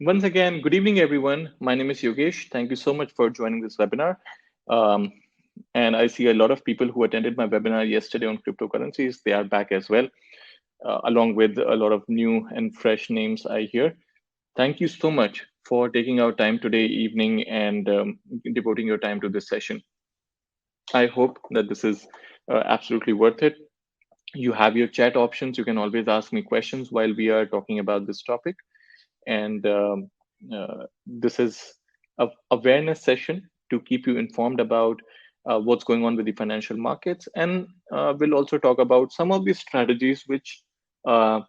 Once again, good evening, everyone. My name is Yogesh. Thank you so much for joining this webinar. Um, and I see a lot of people who attended my webinar yesterday on cryptocurrencies. They are back as well, along with a lot of new and fresh names I hear. Thank you so much for taking our time today evening and devoting your time to this session. I hope that this is absolutely worth it. You have your chat options. You can always ask me questions while we are talking about this topic. And this is a awareness session to keep you informed about what's going on with the financial markets, and we'll also talk about some of the strategies which uh,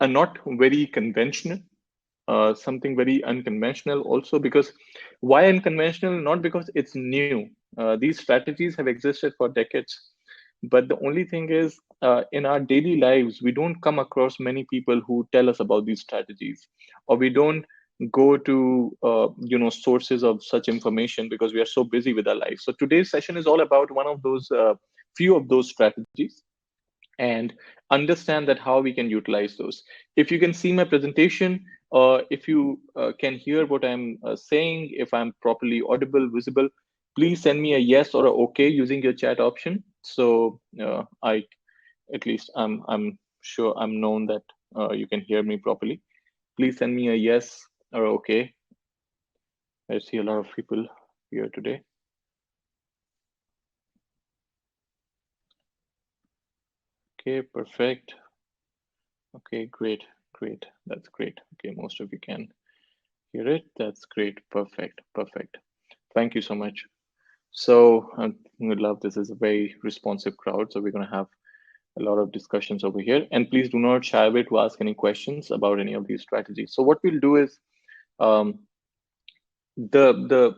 are not very conventional, something very unconventional also. Because why unconventional? Not because it's new. These strategies have existed for decades, but the only thing is, in our daily lives, we don't come across many people who tell us about these strategies, or we don't go to sources of such information because we are so busy with our lives. So today's session is all about one of those few of those strategies, and understand that how we can utilize those. If you can see my presentation, if you can hear what I'm saying, if I'm properly audible, visible, please send me a yes or a okay using your chat option. So I, at least I'm sure I'm known that you can hear me properly. Please send me a yes or okay. I see a lot of people here today. Okay, perfect. Okay, great, great. That's great. Okay, most of you can hear it. That's great. Perfect. Perfect. Thank you so much. So we love this is a very responsive crowd. So we're going to have a lot of discussions over here. And please do not shy away to ask any questions about any of these strategies. So what we'll do is um, the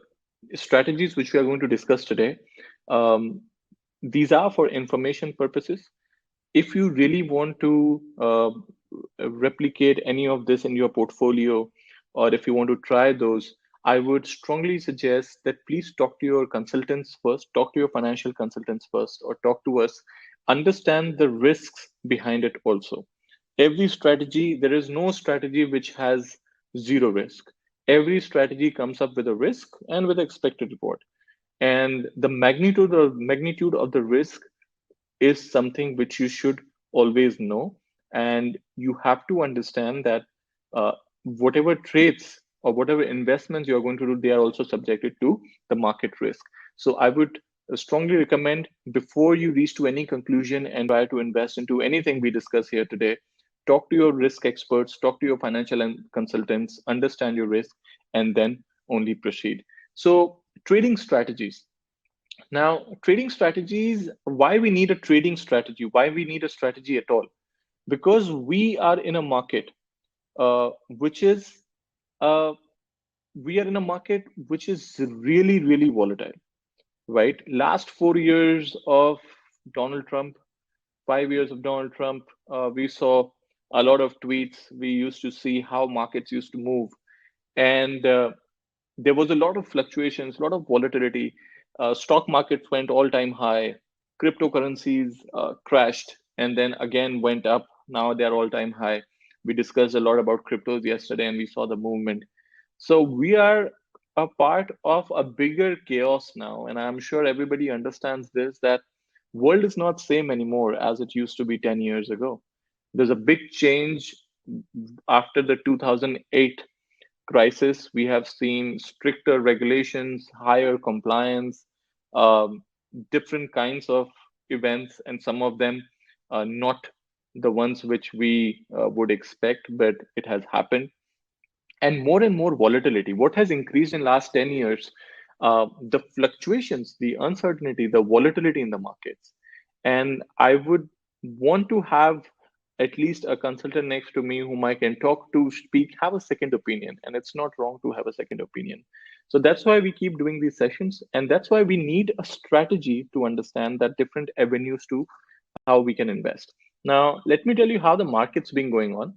strategies which we are going to discuss today. Um, these are for information purposes. If you really want to replicate any of this in your portfolio, or if you want to try those, I would strongly suggest that please talk to your consultants first, talk to your financial consultants first, or talk to us. Understand the risks behind it also. Every strategy, there is no strategy which has zero risk. Every strategy comes up with a risk and with expected reward. And the magnitude of the risk is something which you should always know. And you have to understand that whatever trades or whatever investments you're going to do, they are also subjected to the market risk. So I would strongly recommend, before you reach to any conclusion and try to invest into anything we discuss here today, talk to your risk experts, talk to your financial and consultants, understand your risk, and then only proceed. So trading strategies. Now, trading strategies, why we need a trading strategy, why we need a strategy at all? Because we are in a market which is, uh, we are in a market which is really, really volatile, right? Last 4 years of Donald Trump, 5 years of Donald Trump, we saw a lot of tweets. We used to see how markets used to move. And there was a lot of fluctuations, a lot of volatility. Stock markets went all time high. Cryptocurrencies crashed and then again went up. Now they're all time high. We discussed a lot about cryptos yesterday and we saw the movement. So we are a part of a bigger chaos now. And I'm sure everybody understands this, that world is not same anymore as it used to be 10 years ago. There's a big change after the 2008 crisis. We have seen stricter regulations, higher compliance, um, different kinds of events, and some of them not the ones which we would expect, but it has happened. And more volatility. What has increased in last 10 years? The fluctuations, the uncertainty, the volatility in the markets. And I would want to have at least a consultant next to me whom I can talk to, speak, have a second opinion. And it's not wrong to have a second opinion. So that's why we keep doing these sessions. And that's why we need a strategy to understand that different avenues to how we can invest. Now, let me tell you how the market's been going on.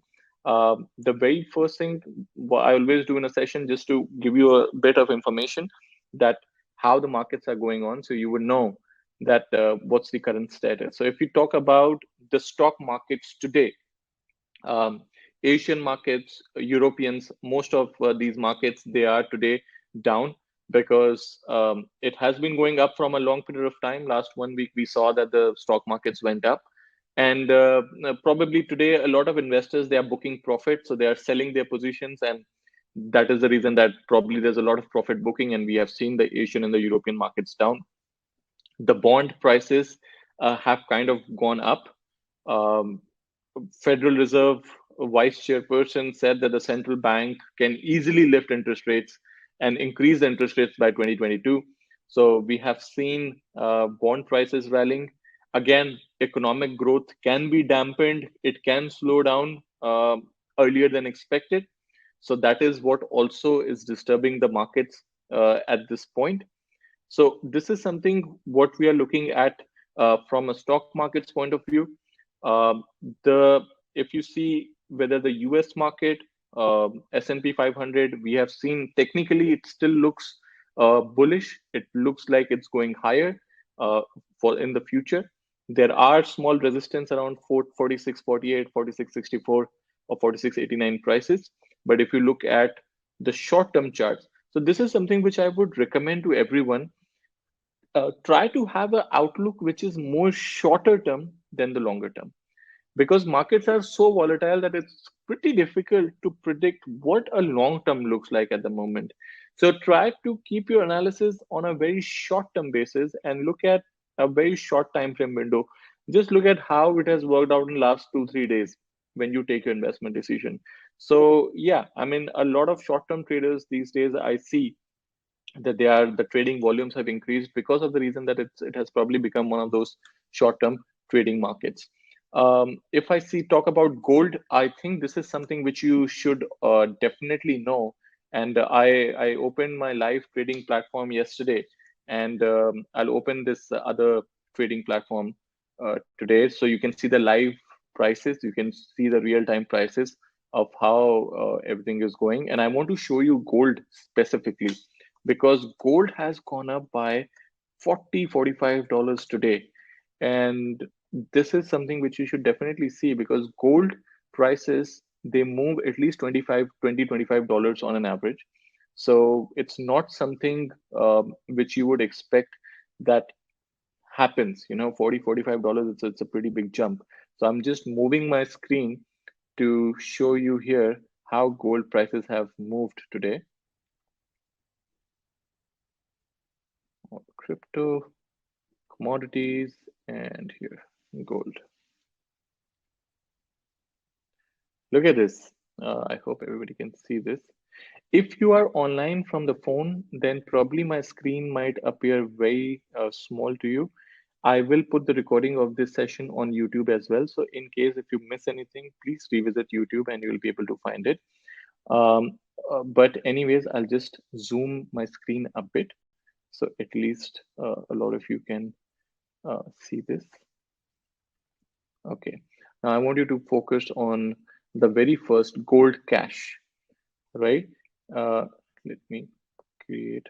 The very first thing what I always do in a session, just to give you a bit of information that how the markets are going on, so you would know that what's the current status. So if you talk about the stock markets today, um, Asian markets, Europeans, most of these markets, they are today down because it has been going up from a long period of time. Last 1 week, we saw that the stock markets went up. And probably today, a lot of investors, they are booking profit. So they are selling their positions. And that is the reason that probably there's a lot of profit booking. And we have seen the Asian and the European markets down. The bond prices have kind of gone up. Um, Federal Reserve Vice Chairperson said that the central bank can easily lift interest rates and increase the interest rates by 2022. So we have seen bond prices rallying. Again, economic growth can be dampened. It can slow down earlier than expected. So that is what also is disturbing the markets at this point. So this is something what we are looking at from a stock market's point of view. Um, the If you see whether the U.S. market, S&P 500, we have seen technically it still looks bullish. It looks like it's going higher for in the future. There are small resistance around 46.48, 46.64, or 46.89 prices. But if you look at the short-term charts, so this is something which I would recommend to everyone. Try to have an outlook which is more shorter term than the longer term, because markets are so volatile that it's pretty difficult to predict what a long term looks like at the moment. So try to keep your analysis on a very short term basis and look at a very short time frame window. Just look at how it has worked out in the last 2 3 days when you take your investment decision. So yeah, I mean, a lot of short term traders these days I see that the trading volumes have increased because of the reason that it has probably become one of those short term trading markets. If I see talk about gold, I think this is something which you should definitely know. And I opened my live trading platform yesterday, and I'll open this other trading platform today, so you can see the live prices. You can see the real time prices of how everything is going. And I want to show you gold specifically, because gold has gone up by 40 $45 today. And this is something which you should definitely see, because gold prices, they move at least 25 $25 on an average. So it's not something which you would expect that happens. 40 $45, it's a pretty big jump. So I'm just moving my screen to show you here how gold prices have moved today. Crypto, commodities, and here, gold. Look at this. I hope everybody can see this. If you are online from the phone, then probably my screen might appear very small to you. I will put the recording of this session on YouTube as well. So in case if you miss anything, please revisit YouTube and you will be able to find it. But anyways, I'll just zoom my screen a bit, so at least a lot of you can see this. Okay. Now I want you to focus on the very first, gold cash, right? Let me create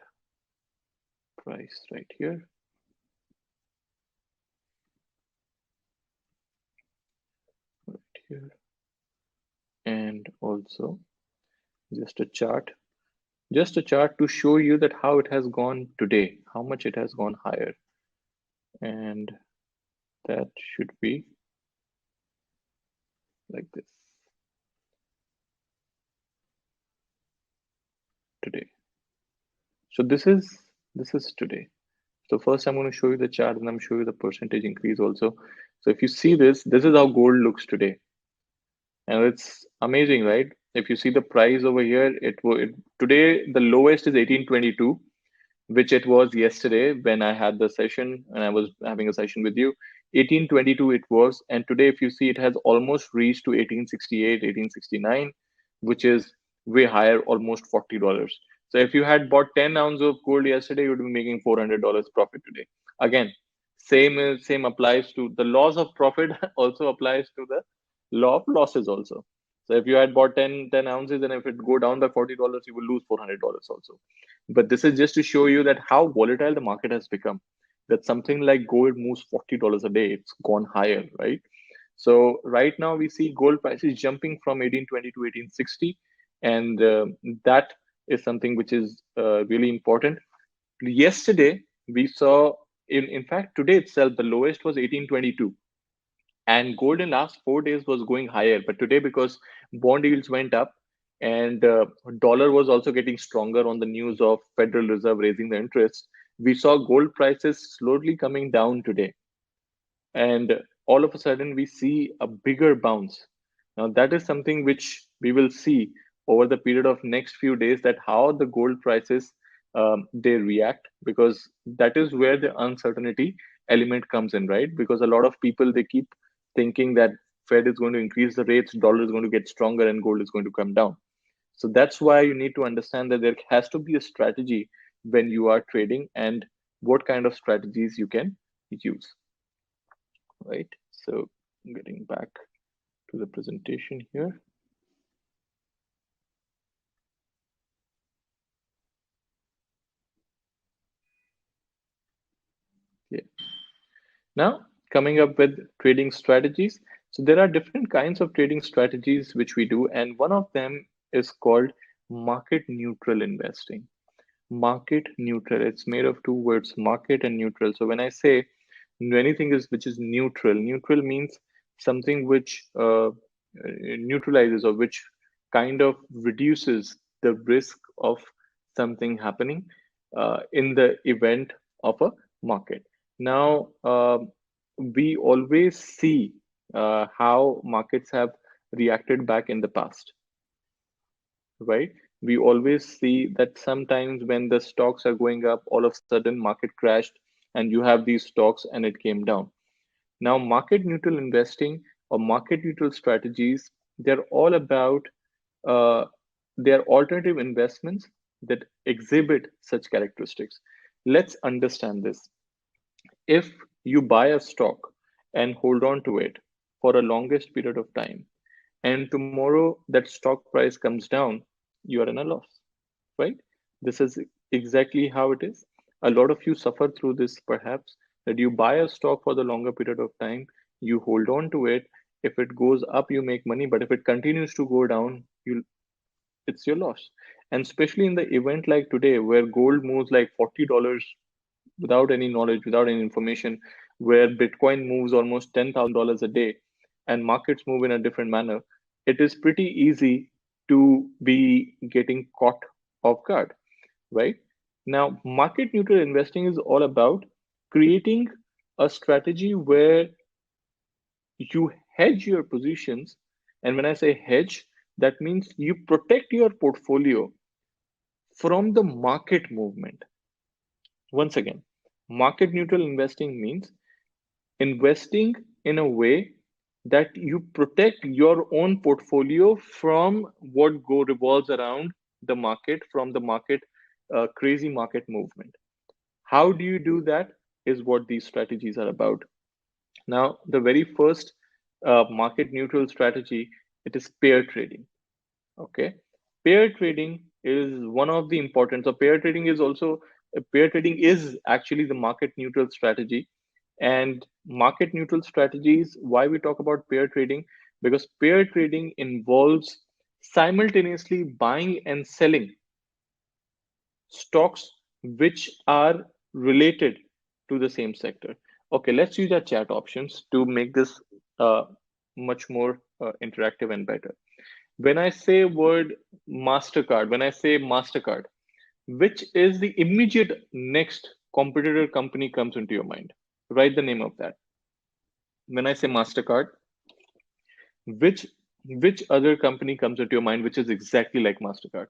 price right here. Right here. And also just a chart. Just a chart to show you that how it has gone today, how much it has gone higher. And that should be like this today. So this is today. So first I'm going to show you the chart, and I'm show you the percentage increase also. So if you see this is how gold looks today. And it's amazing, right? If you see the price over here, today the lowest is 1822, which it was yesterday when I had the session and I was having a session with you. 1822 it was, and today if you see, it has almost reached to 1868, 1869, which is way higher, almost $40. So if you had bought 10 ounces of gold yesterday, you would be making $400 profit today. Again, same applies to the laws of profit also applies to the law of losses also. So if you had bought 10 ounces, and if it go down by $40, you will lose $400 also. But this is just to show you that how volatile the market has become. That something like gold moves $40 a day, it's gone higher, right? So right now we see gold prices jumping from 1820 to 1860, and that is something which is really important. Yesterday we saw, in fact today itself, the lowest was 1822, and gold in last 4 days was going higher. But today, because bond yields went up and dollar was also getting stronger on the news of Federal Reserve raising the interest, we saw gold prices slowly coming down today, and all of a sudden we see a bigger bounce. Now that is something which we will see over the period of next few days, that how the gold prices they react, because that is where the uncertainty element comes in, right? Because a lot of people, they keep thinking that Fed is going to increase the rates, dollar is going to get stronger, and gold is going to come down. So that's why you need to understand that there has to be a strategy when you are trading, and what kind of strategies you can use, right? So getting back to the presentation here. Yeah. Now, coming up with trading strategies. So there are different kinds of trading strategies which we do, and one of them is called market neutral investing. Market neutral, it's made of two words, market and neutral. So when I say anything is which is neutral, neutral means something which neutralizes, or which kind of reduces the risk of something happening in the event of a market. Now we always see how markets have reacted back in the past, right? We always see that sometimes when the stocks are going up, all of a sudden market crashed, and you have these stocks and it came down. Now, market neutral investing or market neutral strategies, they're all about uh, they're alternative investments that exhibit such characteristics. Let's understand this. If you buy a stock and hold on to it for a longest period of time, and tomorrow that stock price comes down, you are in a loss, right? This is exactly how it is. A lot of you suffer through this, perhaps, that you buy a stock for the longer period of time, you hold on to it. If it goes up, you make money, but if it continues to go down, it's your loss. And especially in the event like today, where gold moves like $40 without any knowledge, without any information, where Bitcoin moves almost $10,000 a day, and markets move in a different manner, it is pretty easy to be getting caught off guard, right? Now, market neutral investing is all about creating a strategy where you hedge your positions. And when I say hedge, that means you protect your portfolio from the market movement. Once again, market neutral investing means investing in a way that you protect your own portfolio from what go revolves around the market, from the market crazy market movement. How do you do that is what these strategies are about. Now, the very first market neutral strategy, it is pair trading. Okay, pair trading is one of the important. So pair trading is actually the market neutral strategy. And market neutral strategies, why we talk about pair trading? Because pair trading involves simultaneously buying and selling stocks which are related to the same sector. Okay, let's use our chat options to make this much more interactive and better. When I say word MasterCard, when I say MasterCard, which is the immediate next competitor company comes into your mind? Write the name of that. When I say MasterCard, which which other company comes into your mind which is exactly like MasterCard?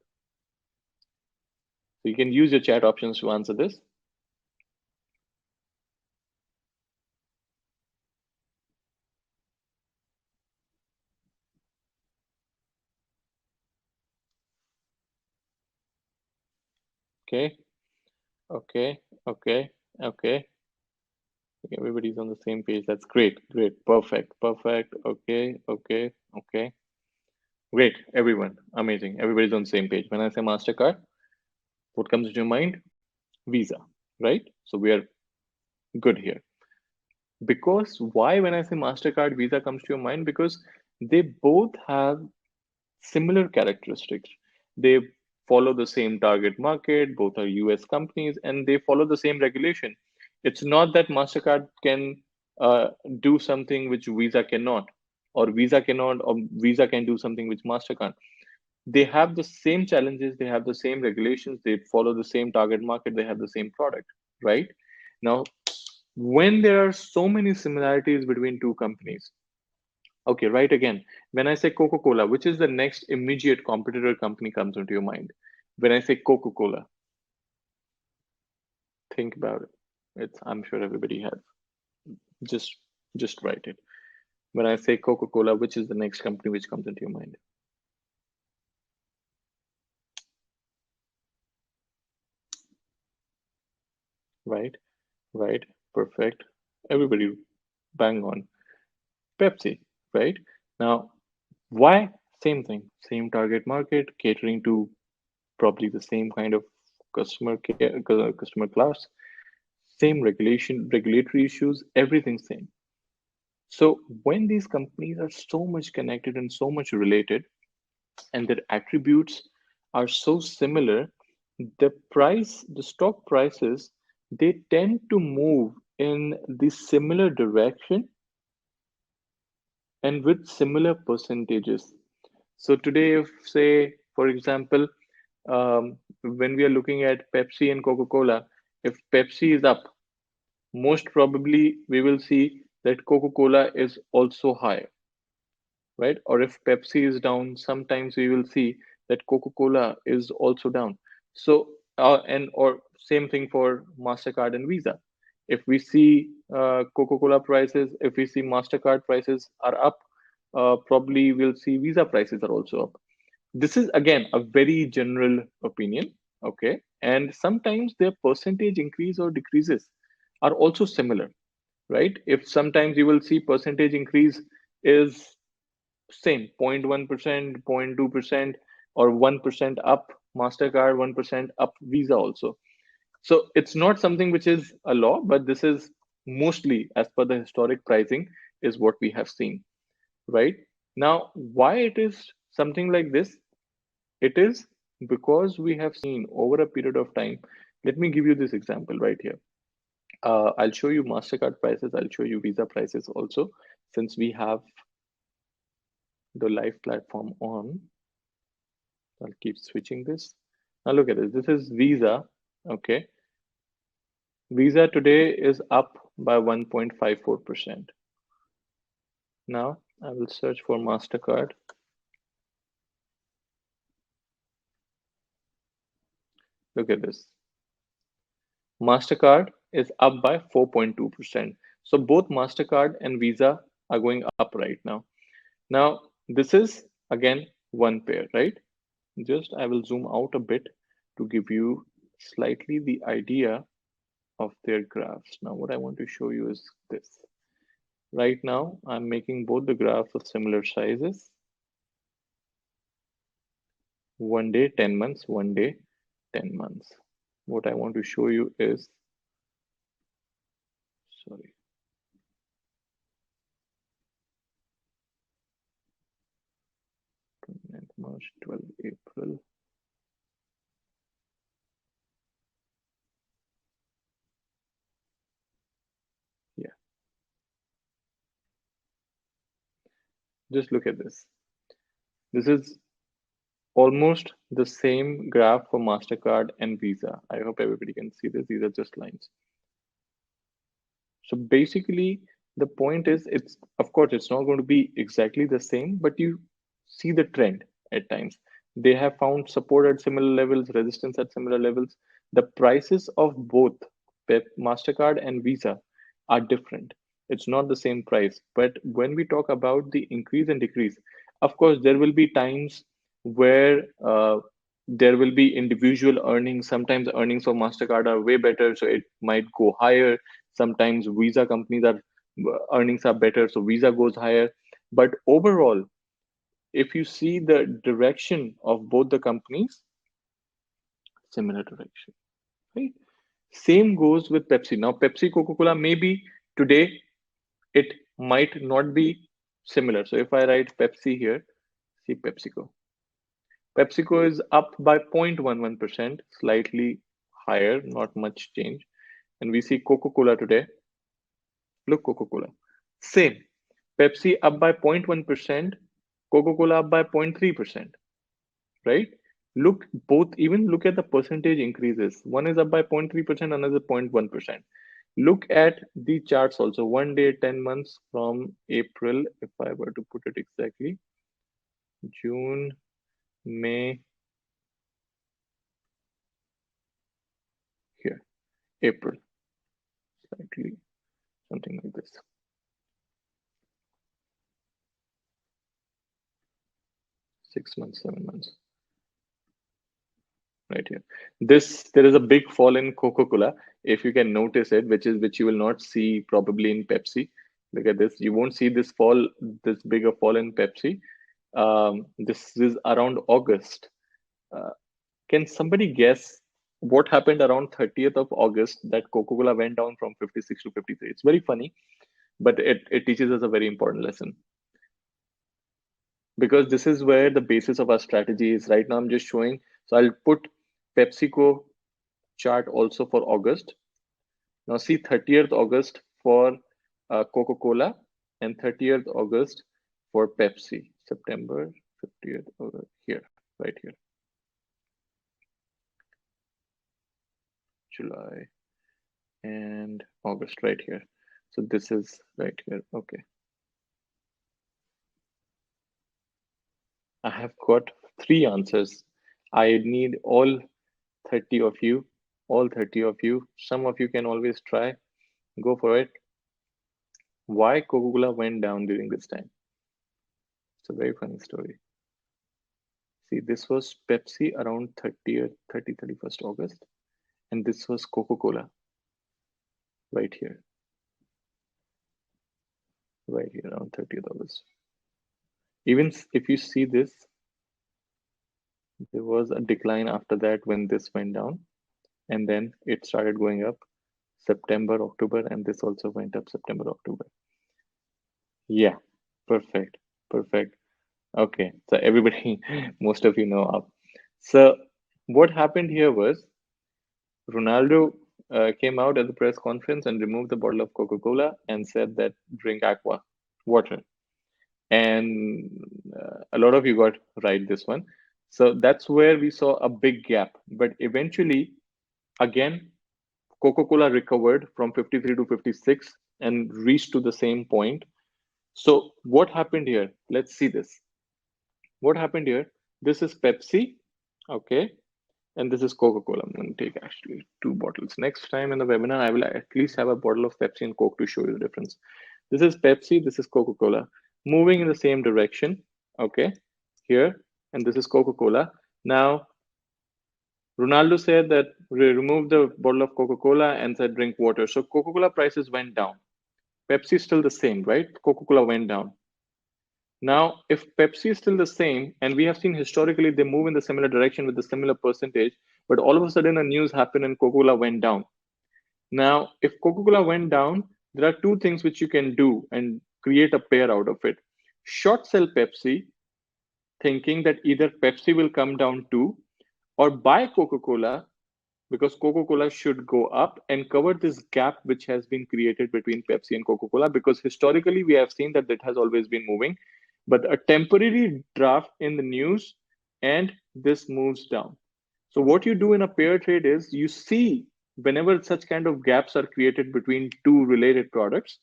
So you can use your chat options to answer this. Okay, okay, okay, okay. Okay, everybody's on the same page. That's great, great, perfect, perfect. Okay, okay, okay. Great, everyone, amazing. Everybody's on the same page. When I say MasterCard, what comes to your mind? Visa, right? So we are good here. Because why, when I say MasterCard, Visa comes to your mind? Because they both have similar characteristics. They follow the same target market, both are US companies, and they follow the same regulation. It's not that MasterCard can do something which Visa cannot, or Visa cannot, or Visa can do something which MasterCard. They have the same challenges, they have the same regulations, they follow the same target market, they have the same product, right? Now, when there are so many similarities between two companies, okay, right, again, when I say Coca-Cola, which is the next immediate competitor company comes into your mind? When I say Coca-Cola, think about it. It's, I'm sure everybody has. Just just write it. When I say Coca-Cola, which is the next company which comes into your mind? Right, right, perfect. Everybody bang on. Pepsi, right? Now, why? Same thing, same target market, catering to probably the same kind of customer class, same regulatory issues, everything same. So when these companies are so much connected and so much related, and their attributes are so similar, the stock prices, they tend to move in the similar direction and with similar percentages. So today, if say, for example, when we are looking at Pepsi and Coca-Cola, if Pepsi is up, most probably we will see that Coca-Cola is also higher, right? Or if Pepsi is down, sometimes we will see that Coca-Cola is also down. So, and or same thing for MasterCard and Visa. If we see Coca-Cola prices, if we see MasterCard prices are up, probably we'll see Visa prices are also up. This is again a very general opinion, okay? And sometimes their percentage increase or decreases are also similar, right? If sometimes you will see percentage increase is same 0.1%, 0.2%, or 1% up MasterCard, 1% up Visa also. So it's not something which is a law, but this is mostly as per the historic pricing is what we have seen, right? Now, why it is something like this? It is because we have seen over a period of time. Let me give you this example right here. I'll show you MasterCard prices. I'll show you Visa prices also, since we have the live platform on. I'll keep switching this. Now look at this. This is Visa. Okay. Visa today is up by 1.54%. Now I will search for MasterCard. Look at this. MasterCard is up by 4.2%. So both MasterCard and Visa are going up right now. Now, this is again one pair, right? Just I will zoom out a bit to give you slightly the idea of their graphs. Now, what I want to show you is this. Right now, I'm making both the graphs of similar sizes. 1 day, 10 months, 1 day, 10 months. What I want to show you is, sorry, March, 12, April. Yeah, just look at this. This is almost the same graph for MasterCard and Visa. I hope everybody can see this. These are just lines. So basically, the point is, it's of course it's not going to be exactly the same, but you see the trend at times. They have found support at similar levels, resistance at similar levels. The prices of both MasterCard and Visa are different. It's not the same price. But when we talk about the increase and decrease, of course, there will be times where there will be individual earnings. Sometimes earnings for MasterCard are way better, so it might go higher. Sometimes Visa companies are earnings are better, so Visa goes higher. But overall, if you see the direction of both the companies, similar direction, right? Same goes with Pepsi. Now, Pepsi, Coca-Cola, maybe today. it might not be similar. So if I write Pepsi here, see PepsiCo. PepsiCo is up by 0.11%, slightly higher, not much change. And we see Coca-Cola today. Look, Coca-Cola. Same. Pepsi up by 0.1%, Coca-Cola up by 0.3%, right? Look, both, even look at the percentage increases. One is up by 0.3%, another 0.1%. Look at the charts also. 1 day, 10 months from April, if I were to put it exactly, June, May, here, April, slightly, something like this. 6 months, 7 months, right here. There is a big fall in Coca-Cola, if you can notice it, which you will not see probably in Pepsi. Look at this. You won't see this fall, this bigger fall in Pepsi. This is around August. Uh, can somebody guess what happened around 30th of August that Coca-Cola went down from 56 to 53? It's very funny, but it teaches us a very important lesson, because this is where the basis of our strategy is. Right now, I'm just showing. So I'll put PepsiCo chart also for August. Now see 30th August for Coca-Cola and 30th August for Pepsi. September 50th here, right here. July and August right here. So this is right here. Okay. I have got 3 answers. I need all 30 of you, all 30 of you. Some of you can always try. Go for it. Why Coca-Cola went down during this time? It's a very funny story. See, this was Pepsi around 31st August, and this was Coca-Cola right here, around 30th August. Even if you see this, there was a decline after that when this went down, and then it started going up September, October, and this also went up September, October. Yeah, perfect, perfect. Okay, so everybody, most of you know up. So what happened here was Ronaldo came out at the press conference and removed the bottle of Coca-Cola and said that drink aqua, water. And a lot of you got right this one. So that's where we saw a big gap. But eventually, again, Coca-Cola recovered from 53 to 56 and reached to the same point. So what happened here? Let's see this. What happened here? This is Pepsi, okay, and this is Coca-Cola. I'm going to take actually 2 bottles. Next time in the webinar, I will at least have a bottle of Pepsi and Coke to show you the difference. This is Pepsi, this is Coca-Cola, moving in the same direction, okay, here, and this is Coca-Cola. Now, Ronaldo said that remove the bottle of Coca-Cola and said drink water. So Coca-Cola prices went down. Pepsi is still the same, right? Coca-Cola went down. Now, if Pepsi is still the same, and we have seen historically they move in the similar direction with the similar percentage, but all of a sudden a news happened and Coca-Cola went down. Now, if Coca-Cola went down, there are 2 things which you can do and create a pair out of it. Short sell Pepsi, thinking that either Pepsi will come down too, or buy Coca-Cola because Coca-Cola should go up and cover this gap which has been created between Pepsi and Coca-Cola, because historically we have seen that it has always been moving, but a temporary draft in the news and this moves down. So what you do in a pair trade is you see whenever such kind of gaps are created between 2 related products,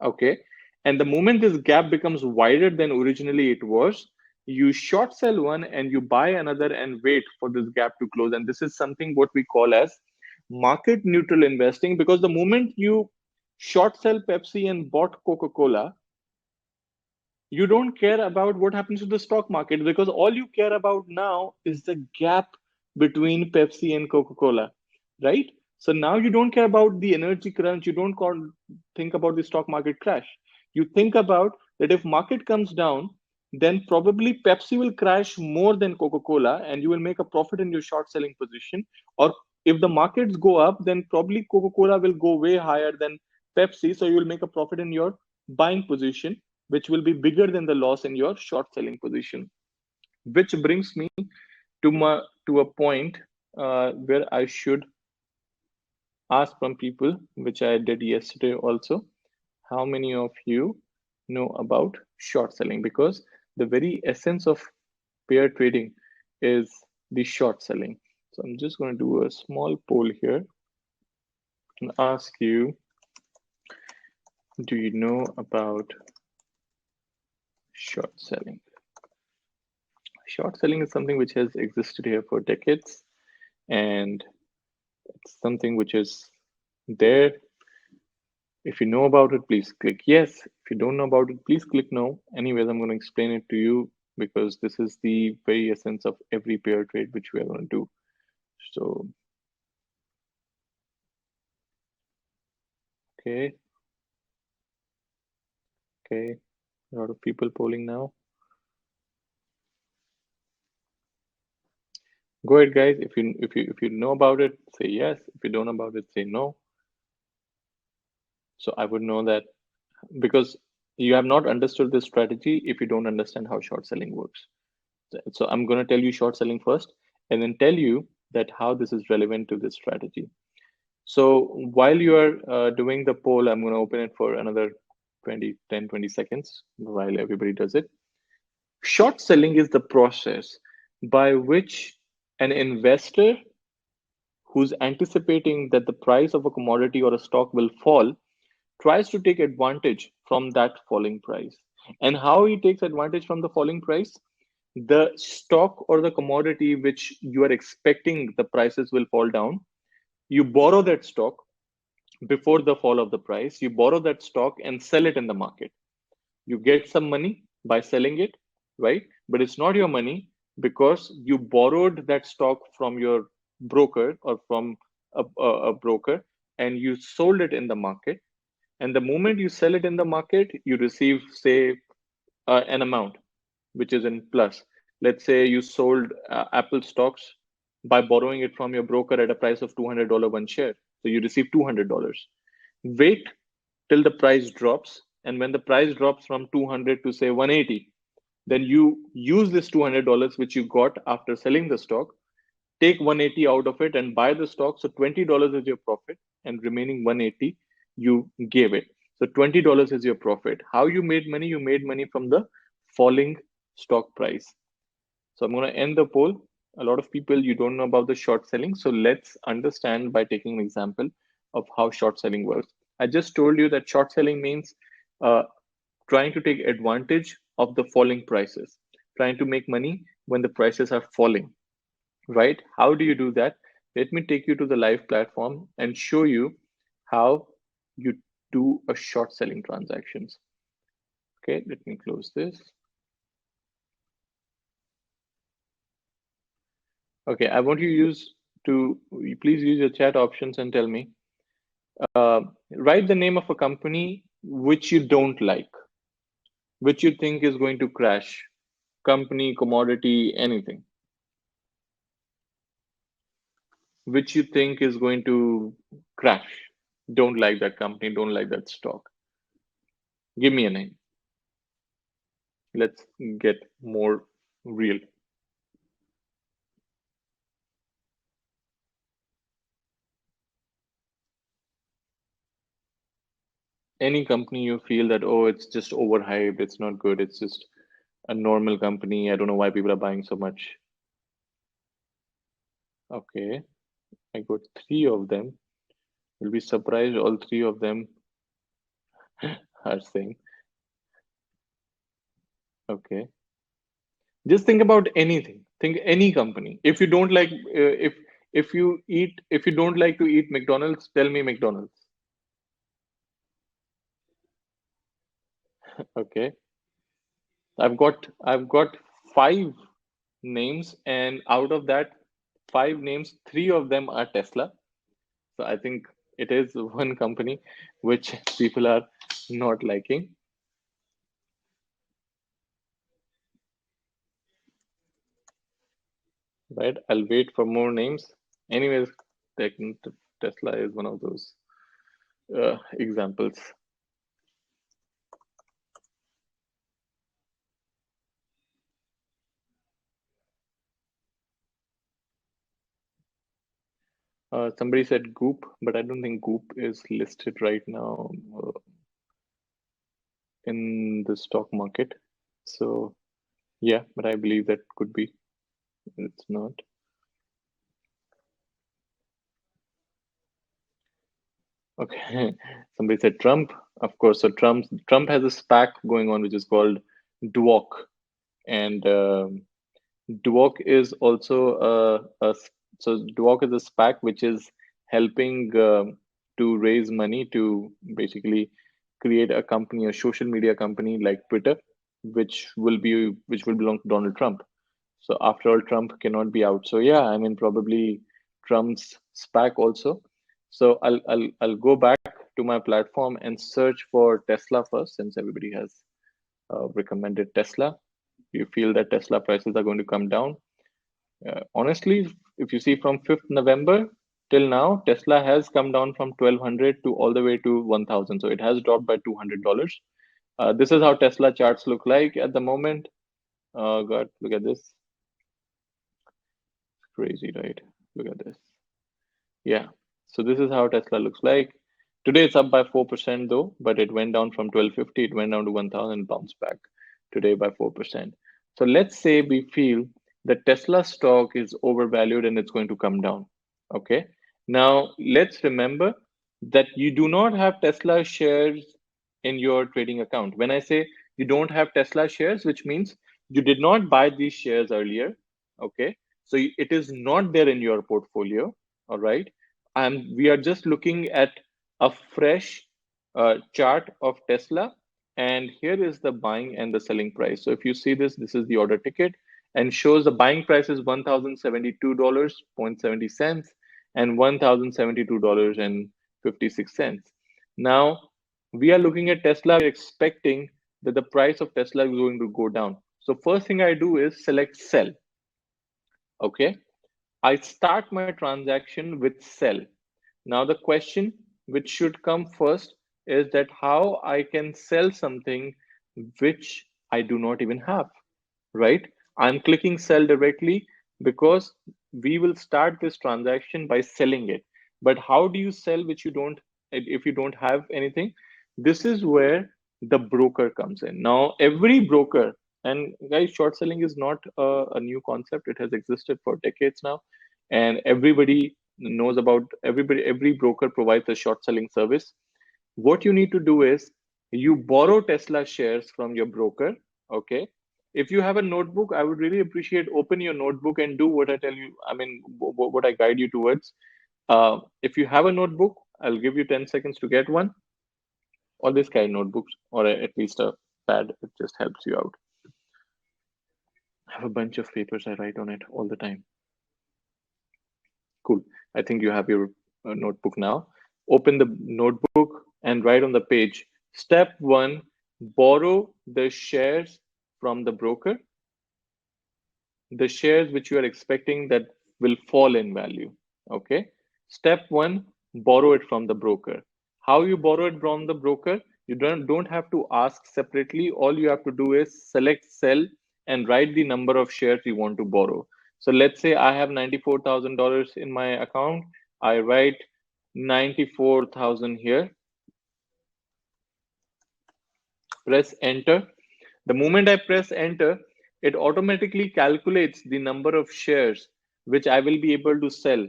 okay, and the moment this gap becomes wider than originally it was, you short sell one and you buy another and wait for this gap to close. And this is something what we call as market neutral investing, because the moment you short sell Pepsi and bought Coca-Cola, you don't care about what happens to the stock market, because all you care about now is the gap between Pepsi and Coca-Cola, right? So now you don't care about the energy crunch, you don't think about the stock market crash. You think about that if market comes down, then probably Pepsi will crash more than Coca-Cola and you will make a profit in your short selling position. Or if the markets go up, then probably Coca-Cola will go way higher than Pepsi, so you will make a profit in your buying position, which will be bigger than the loss in your short selling position. Which brings me to a point where I should ask from people, which I did yesterday also. How many of you know about short selling? Because the very essence of pair trading is the short selling. So I'm just going to do a small poll here and ask you, do you know about short selling? Short selling is something which has existed here for decades, and it's something which is there. If you know about it, please click yes. If you don't know about it, please click no. Anyways, I'm going to explain it to you because this is the very essence of every pair trade which we are going to do. So, okay, okay, a lot of people polling now. Go ahead, guys. If you know about it, say yes. If you don't know about it, say no. So I would know that because you have not understood this strategy if you don't understand how short selling works. So I'm going to tell you short selling first and then tell you that how this is relevant to this strategy. So while you are doing the poll, I'm going to open it for another 20 seconds while everybody does it. Short selling is the process by which an investor who's anticipating that the price of a commodity or a stock will fall tries to take advantage from that falling price. And how he takes advantage from the falling price? The stock or the commodity which you are expecting the prices will fall down, you borrow that stock before the fall of the price, you borrow that stock and sell it in the market. You get some money by selling it, right? But it's not your money because you borrowed that stock from your broker or from a broker and you sold it in the market. And the moment you sell it in the market, you receive, say, an amount which is in plus. Let's say you sold Apple stocks by borrowing it from your broker at a price of $200 one share. So you receive $200. Wait till the price drops. And when the price drops from 200 to say 180, then you use this $200 which you got after selling the stock, take 180 out of it and buy the stock. So $20 is your profit and remaining 180 you gave it. So $20 is your profit. How you made money? You made money from the falling stock price. So I'm going to end the poll. A lot of people, you don't know about the short selling. So let's understand by taking an example of how short selling works. I just told you that short selling means uh, trying to take advantage of the falling prices, trying to make money when the prices are falling, right? How do you do that? Let me take you to the live platform and show you how you do a short selling transactions. Okay, let me close this. Okay, I want you please use your chat options and tell me. Uh, Write the name of a company which you don't like, which you think is going to crash. Company, commodity, anything. Which you think is going to crash. Don't like that company, don't like that stock. Give me a name. Let's get more real. Any company you feel that, oh, it's just overhyped, it's not good, it's just a normal company. I don't know why people are buying so much. Okay, I got three of them. You'll be surprised all three of them are saying, okay. Just think about anything. Think any company. If you don't like, if you don't like to eat McDonald's, tell me McDonald's. Okay, I've got five names, and out of that five names, three of them are Tesla. So I think it is one company which people are not liking. Right? I'll wait for more names. Anyways, Tesla is one of those examples. Somebody said Goop, but I don't think Goop is listed right now in the stock market. So yeah, but I believe that could be. It's not. Okay. Somebody said Trump. Of course. So Trump has a SPAC going on, which is called Duoc, and Duoc is also so Duoc is a SPAC which is helping to raise money to basically create a company, a social media company like Twitter, which will belong to Donald Trump. So after all, Trump cannot be out. So yeah, I mean probably Trump's SPAC also. So I'll go back to my platform and search for Tesla first, since everybody has recommended Tesla. You feel that Tesla prices are going to come down? Honestly, if you see from 5th November till now, Tesla has come down from 1200 to all the way to 1000. So it has dropped by $200. This is how Tesla charts look like at the moment. God, look at this. Crazy, right? Look at this. Yeah. So this is how Tesla looks like. Today it's up by 4% though, but it went down from 1250, it went down to 1000, bounced back today by 4%. So let's say we feel that Tesla stock is overvalued and it's going to come down. Okay. Now let's remember that you do not have Tesla shares in your trading account. When I say you don't have Tesla shares, which means you did not buy these shares earlier. Okay. So it is not there in your portfolio. All right. And we are just looking at a fresh chart of Tesla. And here is the buying and the selling price. So if you see this, this is the order ticket and shows the buying price is $1,072.70 and $1,072.56. Now, we are looking at Tesla, we're expecting that the price of Tesla is going to go down. So first thing I do is select sell. Okay. I start my transaction with sell. Now, the question which should come first is that how I can sell something which I do not even have, right? I'm clicking sell directly because we will start this transaction by selling it. But how do you sell which you don't, if you don't have anything? This is where the broker comes in. Now, every broker, and guys, short selling is not a new concept, it has existed for decades now, and everybody knows about every broker provides a short selling service. What you need to do is you borrow Tesla shares from your broker. Okay. If you have a notebook, I would really appreciate open your notebook and do what I tell you. I mean, what I guide you towards. If you have a notebook, I'll give you 10 seconds to get one. Always carry notebooks or at least a pad. It just helps you out. I have a bunch of papers I write on it all the time. Cool. I think you have your notebook now. Open the notebook and write on the page. Step one, borrow the shares from the broker, the shares which you are expecting that will fall in value. Okay. Step one, borrow it from the broker. How you borrow it from the broker? You don't have to ask separately. All you have to do is select sell and write the number of shares you want to borrow. So let's say I have $94,000 in my account. I write 94,000 here. Press enter. The moment I press enter, it automatically calculates the number of shares which I will be able to sell,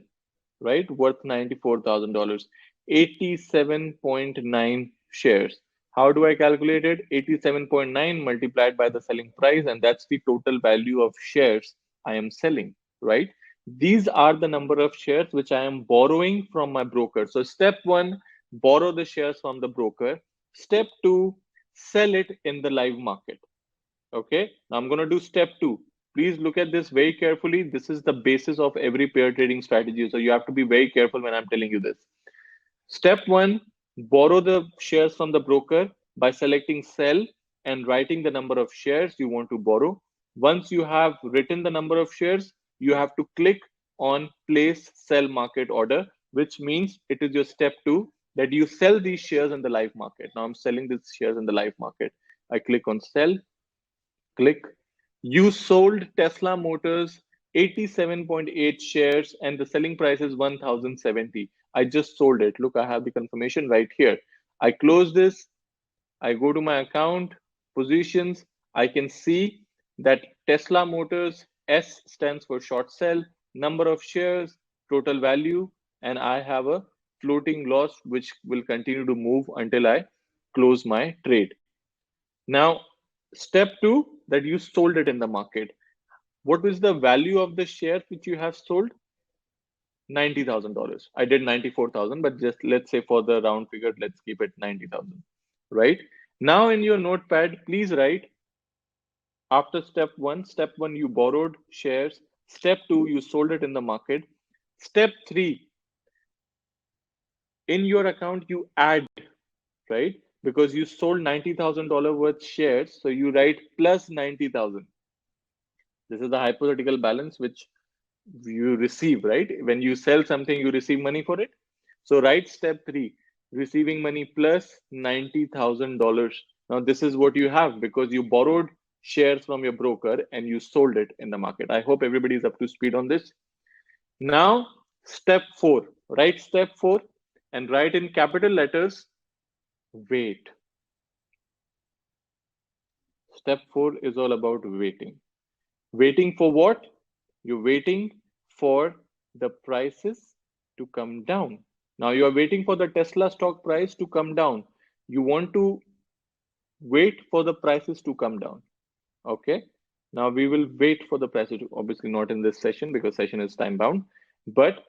right? Worth $94,000, 87.9 shares. How do I calculate it? 87.9 multiplied by the selling price, and that's the total value of shares I am selling, right? These are the number of shares which I am borrowing from my broker. So, step one, borrow the shares from the broker. Step two, sell it in the live market. Okay, now I'm going to do step two. Please look at this very carefully. This is the basis of every pair trading strategy. So you have to be very careful when I'm telling you this. Step one, borrow the shares from the broker by selecting sell and writing the number of shares you want to borrow. Once you have written the number of shares, you have to click on place sell market order, which means it is your step two that you sell these shares in the live market. Now I'm selling these shares in the live market. I click on sell, click. You sold Tesla Motors 87.8 shares, and the selling price is 1070. I just sold it. Look, I have the confirmation right here. I close this, I go to my account, positions, I can see that Tesla Motors, S stands for short sell, number of shares, total value, and I have a floating loss which will continue to move until I close my trade. Now, step two, that you sold it in the market. What is the value of the share which you have sold? $90,000. I did 94,000, but just let's say for the round figure, let's keep it 90,000, right? Now in your notepad, please write after step one, you borrowed shares. Step two, you sold it in the market. Step three, in your account, you add, right? Because you sold $90,000 worth shares. So you write plus 90,000. This is the hypothetical balance which you receive, right? When you sell something, you receive money for it. So write step three, receiving money plus $90,000. Now this is what you have because you borrowed shares from your broker and you sold it in the market. I hope everybody is up to speed on this. Now step four, write step four and write in capital letters, wait. Step four is all about waiting. Waiting for what? You're waiting for the prices to come down. Now you are waiting for the Tesla stock price to come down. You want to wait for the prices to come down. Okay. Now we will wait for the prices to, obviously not in this session because session is time bound, but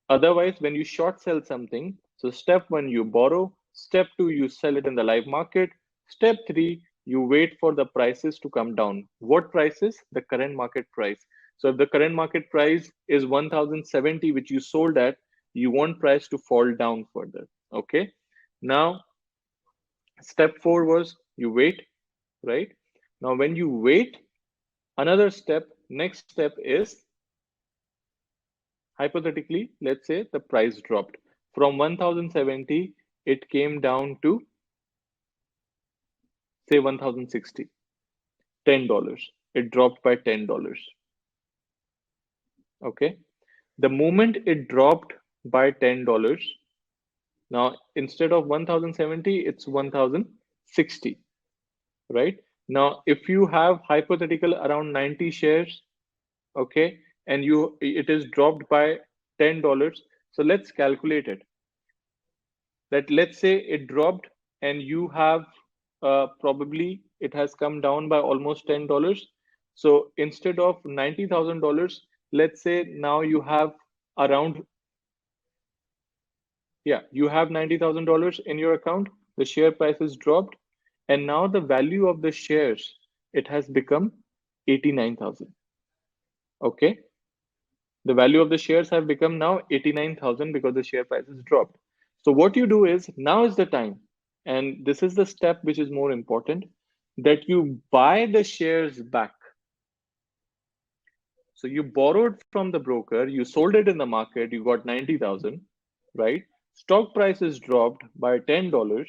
otherwise, when you short sell something, so step one, you borrow. Step two, you sell it in the live market. Step three, you wait for the prices to come down. What prices? The current market price. So if the current market price is 1070, which you sold at, you want price to fall down further. Okay. Now, step four was you wait, right? Now, when you wait, another step, next step is hypothetically, let's say the price dropped from 1070, it came down to say 1060, $10. It dropped by $10. Okay. The moment it dropped by $10, now instead of 1070, it's 1060, right? Now, if you have hypothetical around 90 shares, okay, and it is dropped by $10, so let's calculate it. That let's say it dropped and you have probably it has come down by almost $10. So instead of $90,000, let's say now you have around, yeah, you have $90,000 in your account. The share price is dropped, and now the value of the shares, it has become 89,000. Okay, the value of the shares have become now 89,000 because the share price has dropped. So what you do is now is the time, and this is the step which is more important, that you buy the shares back. So you borrowed from the broker, you sold it in the market, you got 90,000, right? Stock price is dropped by $10.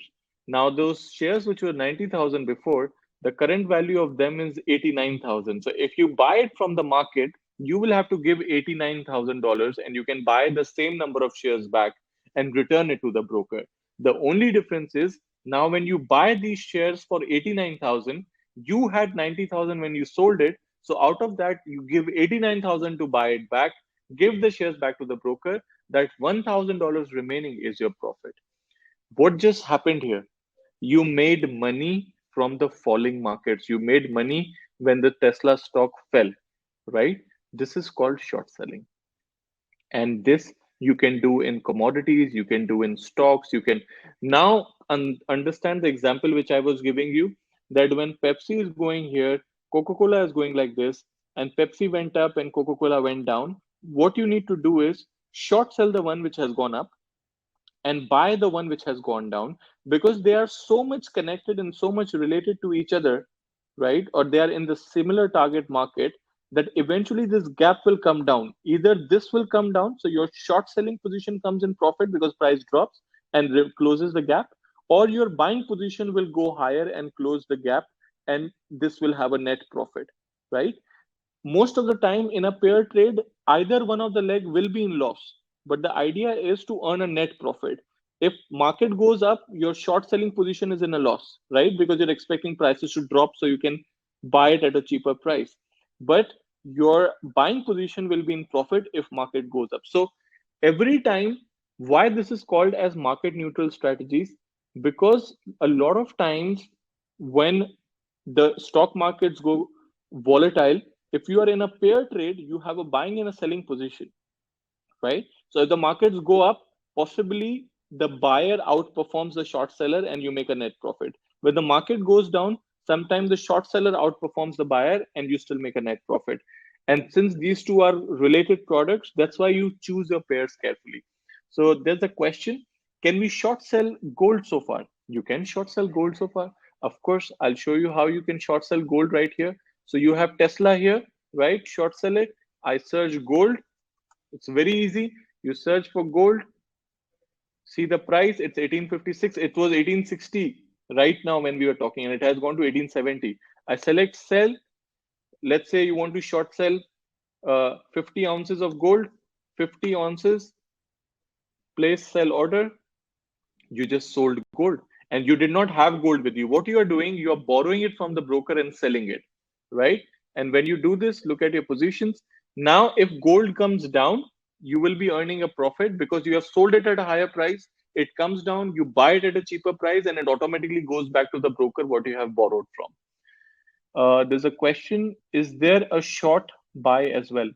Now those shares which were 90,000 before, the current value of them is 89,000. So if you buy it from the market, you will have to give $89,000 and you can buy the same number of shares back and return it to the broker. The only difference is now when you buy these shares for 89,000, you had 90,000 when you sold it. So out of that, you give 89,000 to buy it back, give the shares back to the broker. That $1,000 remaining is your profit. What just happened here? You made money from the falling markets. You made money when the Tesla stock fell, right? This is called short selling. And this you can do in commodities, you can do in stocks. You can now understand the example which I was giving you, that when Pepsi is going here, Coca-Cola is going like this, and Pepsi went up and Coca-Cola went down. What you need to do is short sell the one which has gone up and buy the one which has gone down, because they are so much connected and so much related to each other, right? Or they are in the similar target market, that eventually this gap will come down. Either this will come down, so your short selling position comes in profit because price drops and closes the gap, or your buying position will go higher and close the gap, and this will have a net profit, right? most of the time in a pair trade, either one of the leg will be in loss, but the idea is to earn a net profit. If market goes up, your short selling position is in a loss, right? Because you're expecting prices to drop so you can buy it at a cheaper price. But your buying position will be in profit if market goes up. So every time, why this is called as market neutral strategies, because a lot of times when the stock markets go volatile, if you are in a pair trade, you have a buying and a selling position, right? So if the markets go up, possibly the buyer outperforms the short seller and you make a net profit. When the market goes down, sometimes the short seller outperforms the buyer and you still make a net profit. And since these two are related products, that's why you choose your pairs carefully. So there's a question, can we short sell gold so far? You can short sell gold so far. Of course, I'll show you how you can short sell gold right here. So you have Tesla here, right? Short sell it. I search gold. It's very easy. You search for gold, see the price, it's 1856. It was 1860 right now when we were talking, and it has gone to 1870. I select sell. Let's say you want to short sell 50 ounces of gold, 50 ounces, place sell order. You just sold gold and you did not have gold with you. What you are doing, you are borrowing it from the broker and selling it, right? And when you do this, look at your positions. Now if gold comes down, you will be earning a profit because you have sold it at a higher price. It comes down, you buy it at a cheaper price, and it automatically goes back to the broker what you have borrowed from. There's a question, is there a short buy as well?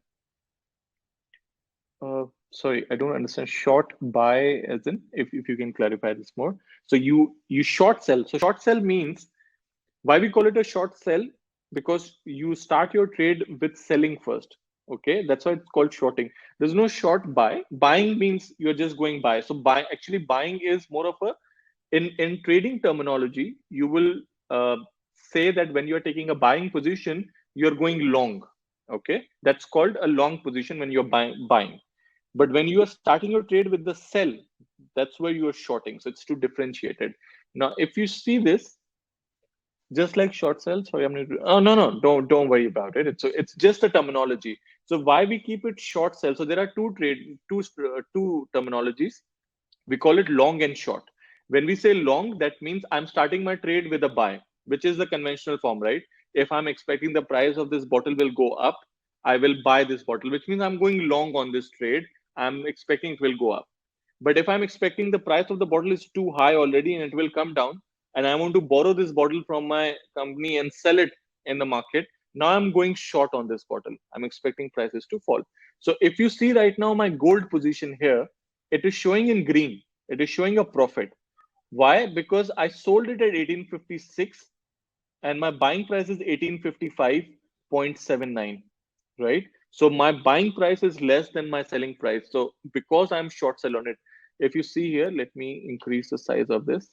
Sorry, I don't understand. Short buy as in, if you can clarify this more. So you short sell. So short sell means, why we call it a short sell? Because you start your trade with selling first. Okay, that's why it's called shorting. There's no short buy. Buying means you're just going buy. So buying is more of a, in trading terminology, you will say that when you're taking a buying position, you're going long. Okay, that's called a long position when you're buying. But when you are starting your trade with the sell, that's where you are shorting. So it's too differentiated. Now, if you see this, just like short sell, sorry, I'm going to, oh no, no, don't worry about it. It's just a terminology. So why we keep it short sell? So there are two terminologies. We call it long and short. When we say long, that means I'm starting my trade with a buy, which is the conventional form, right? If I'm expecting the price of this bottle will go up, I will buy this bottle, which means I'm going long on this trade. I'm expecting it will go up. But if I'm expecting the price of the bottle is too high already and it will come down, and I want to borrow this bottle from my company and sell it in the market, now I'm going short on this bottle. I'm expecting prices to fall. So if you see right now my gold position here, it is showing in green. It is showing a profit. Why? Because I sold it at 1856 and my buying price is 1855.79, right? So my buying price is less than my selling price. So because I'm short sell on it, if you see here, let me increase the size of this.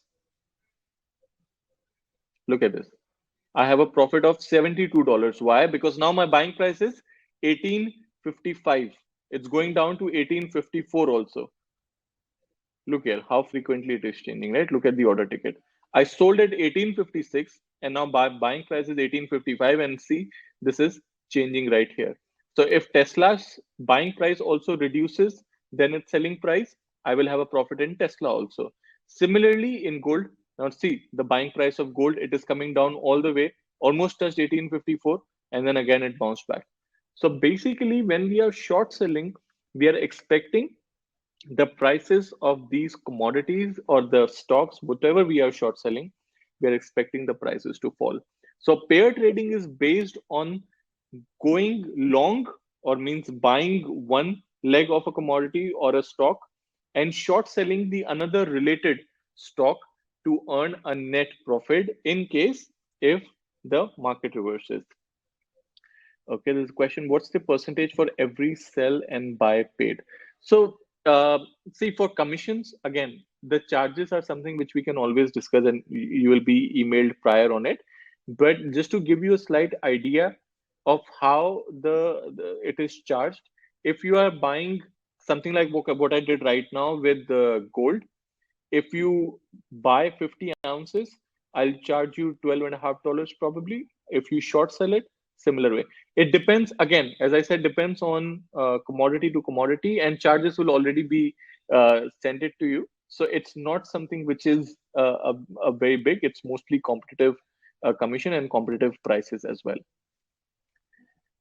Look at this. I have a profit of $72. Why? Because now my buying price is 1855. It's going down to 1854 also. Look here how frequently it is changing, right? Look at the order ticket. I sold at 1856 and now buying price is 1855, and see this is changing right here. So if Tesla's buying price also reduces then its selling price, I will have a profit in Tesla also. Similarly in gold, now see the buying price of gold, it is coming down all the way, almost touched 1854, and then again it bounced back. So basically when we are short selling, we are expecting the prices of these commodities or the stocks, whatever we are short selling, we are expecting the prices to fall. So pair trading is based on going long, or means buying one leg of a commodity or a stock and short selling the another related stock to earn a net profit in case if the market reverses. Okay, there's a question, what's the percentage for every sell and buy paid? So, see, for commissions, again, the charges are something which we can always discuss and you will be emailed prior on it. But just to give you a slight idea of how it is charged, if you are buying something like what I did right now with the gold, if you buy 50 ounces, I'll charge you $12.50 probably. If you short sell it, similar way. It depends, again, as I said, depends on commodity to commodity, and charges will already be sent it to you. So it's not something which is a very big. It's mostly competitive commission and competitive prices as well.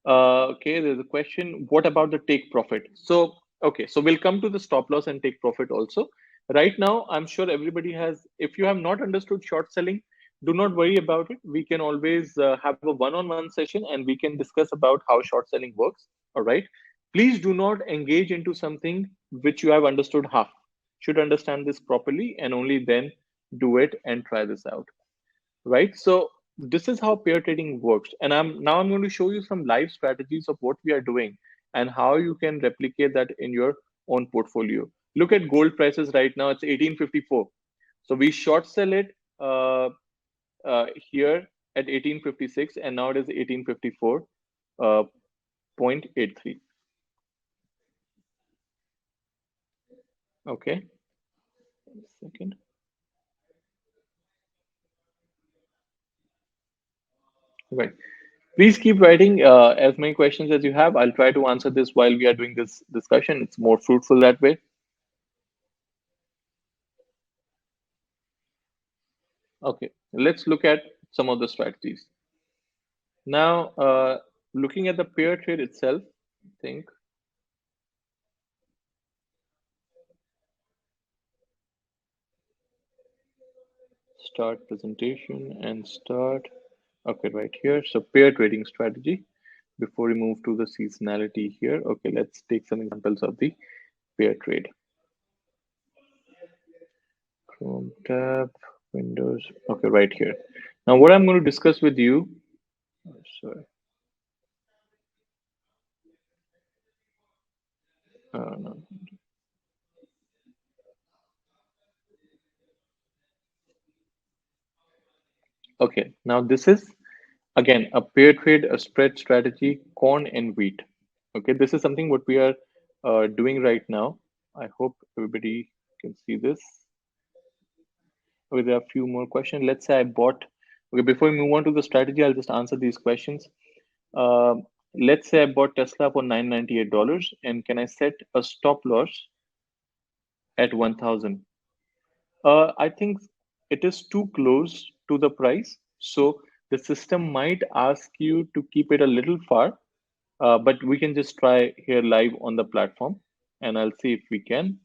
Okay, there's a question. What about the take profit? So, okay, so we'll come to the stop loss and take profit also. Right now, I'm sure everybody has, if you have not understood short selling, do not worry about it. We can always have a one-on-one session and we can discuss about how short selling works. All right. Please do not engage into something which you have understood half. Should understand this properly and only then do it and try this out, right? So this is how pair trading works, and I'm going to show you some live strategies of what we are doing and how you can replicate that in your own portfolio. Look at gold prices right now. It's 1854. So we short sell it here at 1856, and now it is 1854 0.83. Okay, second. Right. Please keep writing as many questions as you have. I'll try to answer this while we are doing this discussion. It's more fruitful that way. Okay, let's look at some of the strategies. Now, looking at the pair trade itself, I think start presentation and start. Okay, right here. So pair trading strategy. Before we move to the seasonality here, okay, let's take some examples of the pair trade. Chrome tab, Windows. Okay, right here. Now, what I'm going to discuss with you. Sorry. No. Okay, now this is again a pair trade, a spread strategy, corn and wheat. Okay, this is something what we are doing right now. I hope everybody can see this. Okay, there are a few more questions. Let's say I bought. Okay, before we move on to the strategy, I'll just answer these questions. Let's say I bought Tesla for $998, and can I set a stop loss at 1,000? I think it is too close to the price, so the system might ask you to keep it a little far. But we can just try here live on the platform, and I'll see if we can.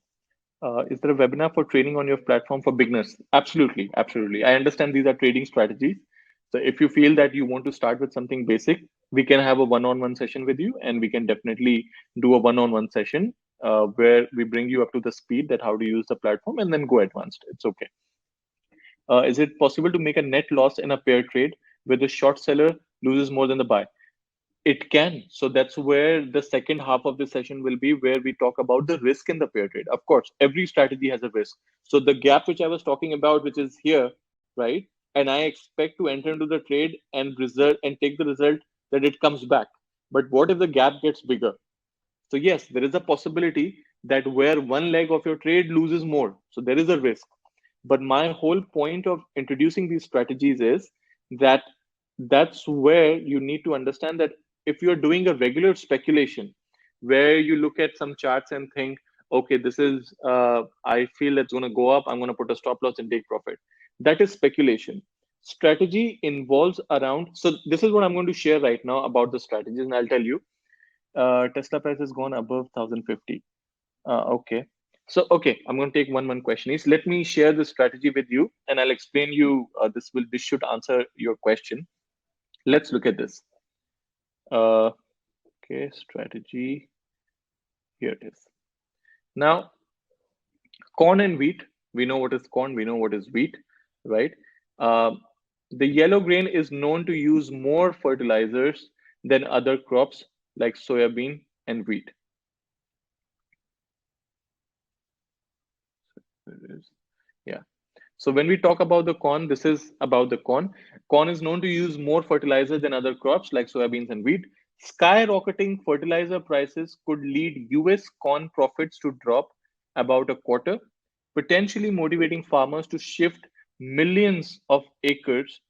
Is there a webinar for training on your platform for beginners? Absolutely, absolutely. I understand these are trading strategies. So if you feel that you want to start with something basic, we can have a one-on-one session with you, and we can definitely do a one-on-one session where we bring you up to the speed that how to use the platform and then go advanced. It's okay. Is it possible to make a net loss in a pair trade where the short seller loses more than the buy? It can. So that's where the second half of the session will be, where we talk about the risk in the pair trade. Of course, every strategy has a risk. So the gap which I was talking about, which is here, right? And I expect to enter into the trade and result and take the result that it comes back. But what if the gap gets bigger? So yes, there is a possibility that where one leg of your trade loses more. So there is a risk. But my whole point of introducing these strategies is that that's where you need to understand that if you're doing a regular speculation where you look at some charts and think, okay, this is I feel it's going to go up, I'm going to put a stop loss and take profit, that is speculation. Strategy involves around, so this is what I'm going to share right now about the strategies, and I'll tell you. Tesla price has gone above 1050. Okay. So, okay, I'm going to take one question. Is let me share the strategy with you, and I'll explain you. This should answer your question. Let's look at this. Okay, strategy. Here it is. Now, corn and wheat. We know what is corn. We know what is wheat, right? Um, the yellow grain is known to use more fertilizers than other crops like soybean and wheat. It is. Yeah. So when we talk about the corn, this is about the corn. Corn is known to use more fertilizer than other crops like soybeans and wheat. Skyrocketing fertilizer prices could lead US corn profits to drop about a quarter, potentially motivating farmers to shift millions of acres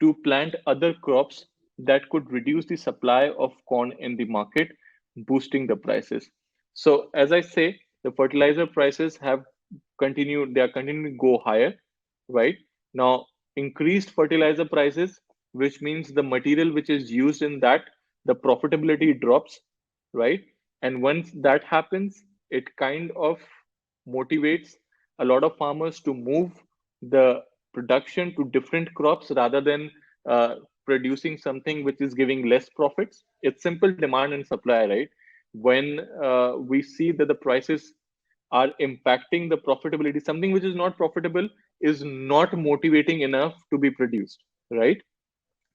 to plant other crops that could reduce the supply of corn in the market, boosting the prices. So, as I say, the fertilizer prices have continued, they are continuing to go higher, right? Now, increased fertilizer prices, which means the material which is used in that, the profitability drops, right? And once that happens, it kind of motivates a lot of farmers to move the production to different crops rather than producing something which is giving less profits. It's simple demand and supply, right? When we see that the prices are impacting the profitability, something which is not profitable is not motivating enough to be produced, right?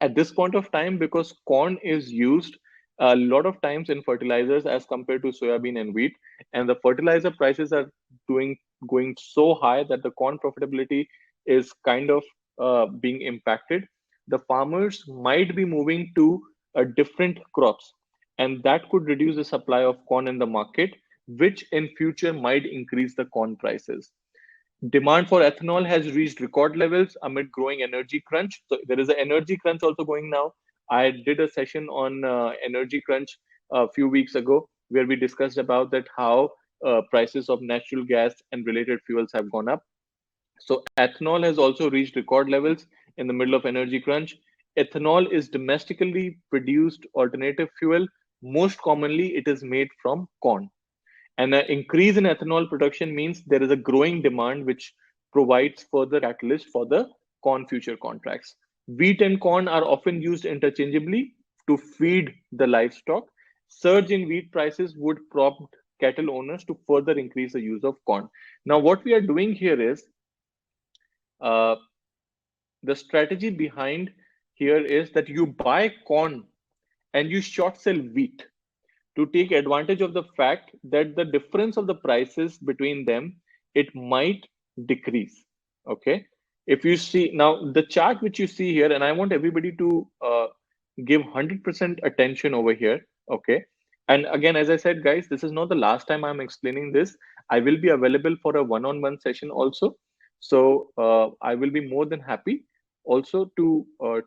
At this point of time, because corn is used a lot of times in fertilizers as compared to soybean and wheat, and the fertilizer prices are doing going so high that the corn profitability is kind of being impacted, the farmers might be moving to different crops, and that could reduce the supply of corn in the market, which in future might increase the corn prices. Demand for ethanol has reached record levels amid growing energy crunch. So there is an energy crunch also going now. I did a session on energy crunch a few weeks ago where we discussed about that how prices of natural gas and related fuels have gone up. So ethanol has also reached record levels in the middle of energy crunch. Ethanol is domestically produced alternative fuel. Most commonly, it is made from corn. And an increase in ethanol production means there is a growing demand, which provides further catalyst for the corn future contracts. Wheat and corn are often used interchangeably to feed the livestock. Surge in wheat prices would prompt cattle owners to further increase the use of corn. Now, what we are doing here is uh, the strategy behind here is that you buy corn and you short sell wheat to take advantage of the fact that the difference of the prices between them, it might decrease. Okay, if you see now the chart which you see here, and I want everybody to give 100% attention over here. Okay, and again, as I said, guys, this is not the last time I'm explaining this. I will be available for a one-on-one session also, so I will be more than happy also to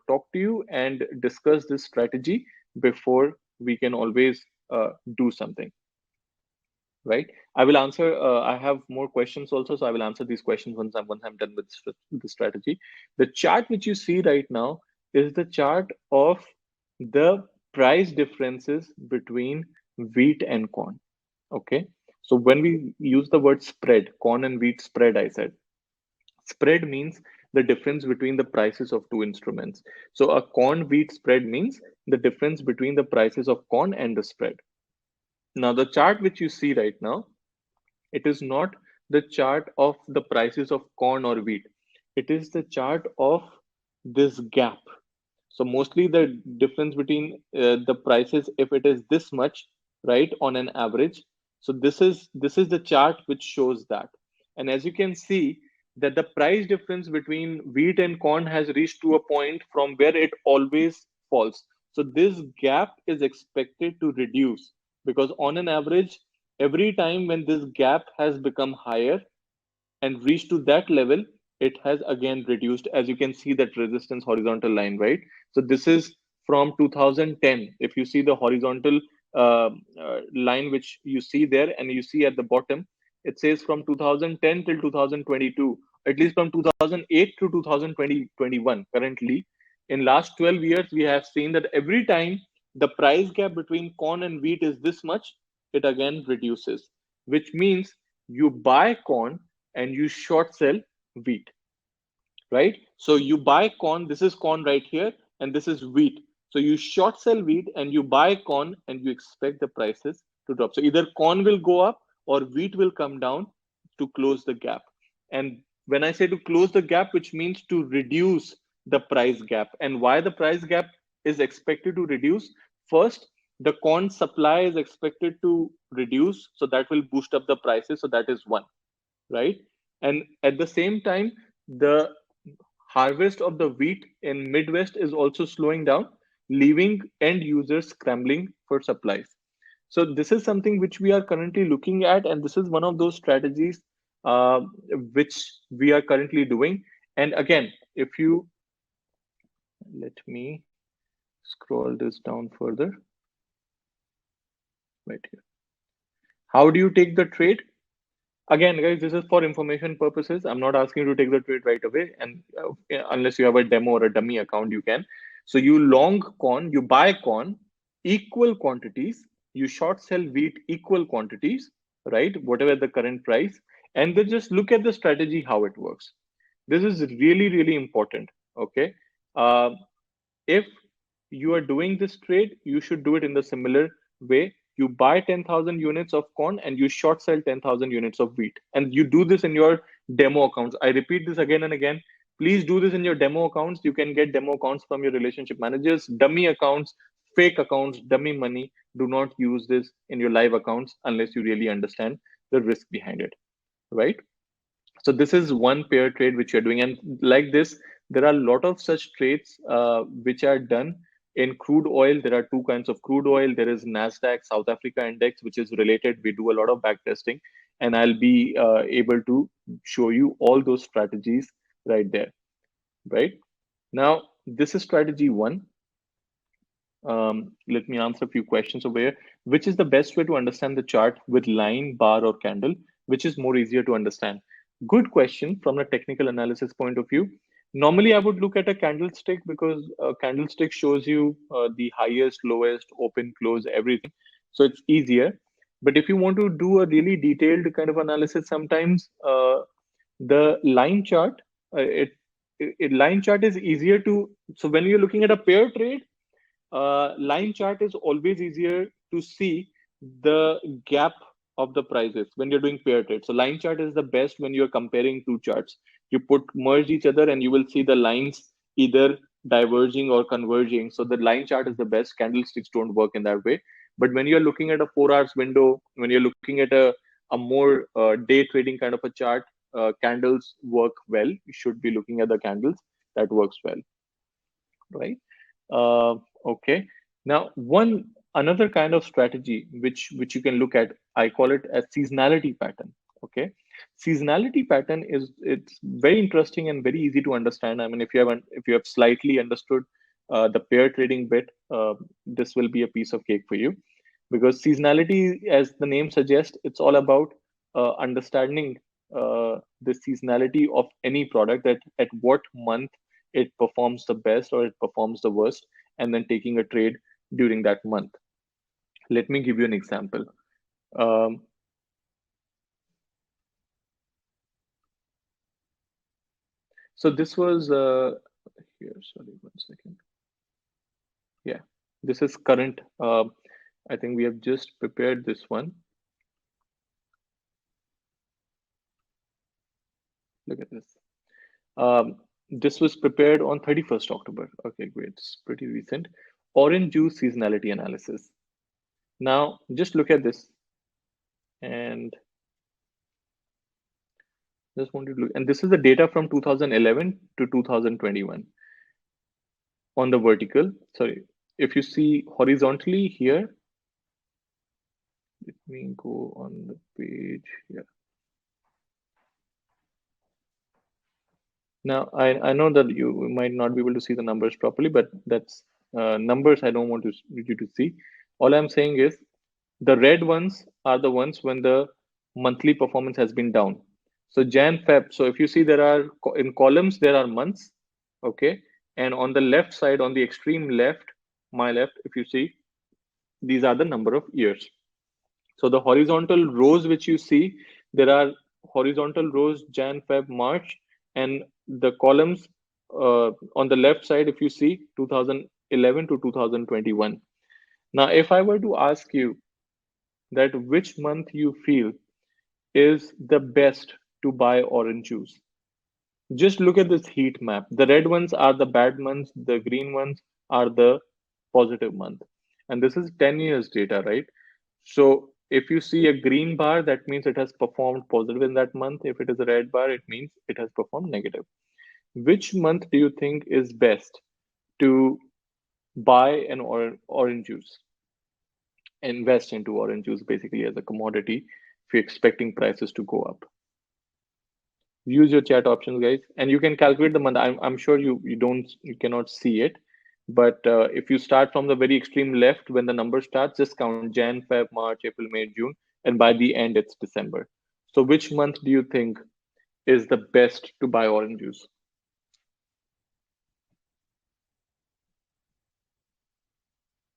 talk to you and discuss this strategy before we can always do something, right? I will answer, I have more questions also, so I will answer these questions once I'm done with the strategy. The chart which you see right now is the chart of the price differences between wheat and corn. Okay, so when we use the word spread, corn and wheat spread, I said spread means the difference between the prices of two instruments. So a corn wheat spread means the difference between the prices of corn and the spread. Now, the chart which you see right now, it is not the chart of the prices of corn or wheat. It is the chart of this gap. So mostly the difference between the prices, if it is this much, right, on an average. So this is the chart which shows that. And as you can see, that the price difference between wheat and corn has reached to a point from where it always falls. So this gap is expected to reduce because on an average, every time when this gap has become higher, and reached to that level, it has again reduced. As you can see that resistance horizontal line, right? So this is from 2010. If you see the horizontal line which you see there, and you see at the bottom, it says from 2010 till 2022, at least from 2008 to 2021. Currently, in last 12 years, we have seen that every time the price gap between corn and wheat is this much, it again reduces, which means you buy corn and you short sell wheat, right? So you buy corn, this is corn right here, and this is wheat. So you short sell wheat and you buy corn and you expect the prices to drop. So either corn will go up or wheat will come down to close the gap. And when I say to close the gap, which means to reduce the price gap. And why the price gap is expected to reduce? First, the corn supply is expected to reduce, so that will boost up the prices. So that is one, right? And at the same time, the harvest of the wheat in Midwest is also slowing down, leaving end users scrambling for supplies. So this is something which we are currently looking at, and this is one of those strategies uh, which we are currently doing. And again, if you let me Scroll this down further, right here. How do you take the trade? Again, guys, this is for information purposes. I'm not asking you to take the trade right away, and unless you have a demo or a dummy account, you can. So you long corn, you buy corn, equal quantities. You short sell wheat, equal quantities, right? Whatever the current price, and then just look at the strategy how it works. This is really really important. Okay, uh, if you are doing this trade, you should do it in the similar way. You buy 10,000 units of corn and you short sell 10,000 units of wheat. And you do this in your demo accounts. I repeat this again and again. Please do this in your demo accounts. You can get demo accounts from your relationship managers, dummy accounts, fake accounts, dummy money. Do not use this in your live accounts unless you really understand the risk behind it, right? So this is one pair trade which you're doing, and like this, there are a lot of such trades which are done in crude oil. There are two kinds of crude oil. There is Nasdaq South Africa Index, which is related. We do a lot of back testing, and I'll be able to show you all those strategies right there. Right now, this is strategy one. Let me answer a few questions over here. Which is the best way to understand the chart, with line, bar, or candle? Which is more easier to understand? Good question from a technical analysis point of view. Normally, I would look at a candlestick because a candlestick shows you the highest, lowest, open, close, everything. So it's easier. But if you want to do a really detailed kind of analysis, sometimes the line chart, line chart is easier to. So when you're looking at a pair trade, line chart is always easier to see the gap of the prices when you're doing pair trade. So line chart is the best when you're comparing two charts. You put merge each other and you will see the lines either diverging or converging. So the line chart is the best. Candlesticks don't work in that way. But when you're looking at a 4 hours window, when you're looking at a more day trading kind of a chart, candles work well. You should be looking at the candles. That works well, right? Uh, okay. Now, one another kind of strategy which you can look at, I call it a seasonality pattern. Okay, seasonality pattern is, it's very interesting and very easy to understand. I mean, if you have slightly understood the pair trading bit, this will be a piece of cake for you, because seasonality, as the name suggests, it's all about understanding the seasonality of any product, that at what month it performs the best or it performs the worst, and then taking a trade during that month. Let me give you an example. Um, so this was here. Sorry, 1 second. Yeah, this is current. I think we have just prepared this one. Look at this. This was prepared on 31st October. Okay, great. It's pretty recent. Orange juice seasonality analysis. Now, just look at this and just wanted to look. And this is the data from 2011 to 2021 on the vertical. Sorry, if you see horizontally here, let me go on the page here. Now, I know that you might not be able to see the numbers properly, but that's numbers I don't want you to see. All I'm saying is the red ones are the ones when the monthly performance has been down. So Jan, Feb. So if you see, there are in columns, there are months, okay? And on the left side, on the extreme left, my left, if you see, these are the number of years. So the horizontal rows which you see, there are horizontal rows Jan, Feb, March, and the columns on the left side, if you see 2011 to 2021. Now, if I were to ask you that which month you feel is the best to buy orange juice, just look at this heat map. The red ones are the bad months, the green ones are the positive month. And this is 10 years data, right? So if you see a green bar, that means it has performed positive in that month. If it is a red bar, it means it has performed negative. Which month do you think is best to buy an orange juice? Invest into orange juice basically as a commodity if you're expecting prices to go up. Use your chat options, guys, and you can calculate the month. I'm sure you cannot see it, But if you start from the very extreme left, when the number starts, just count Jan, Feb, March, April, May, June, and by the end, it's December. So which month do you think is the best to buy orange juice?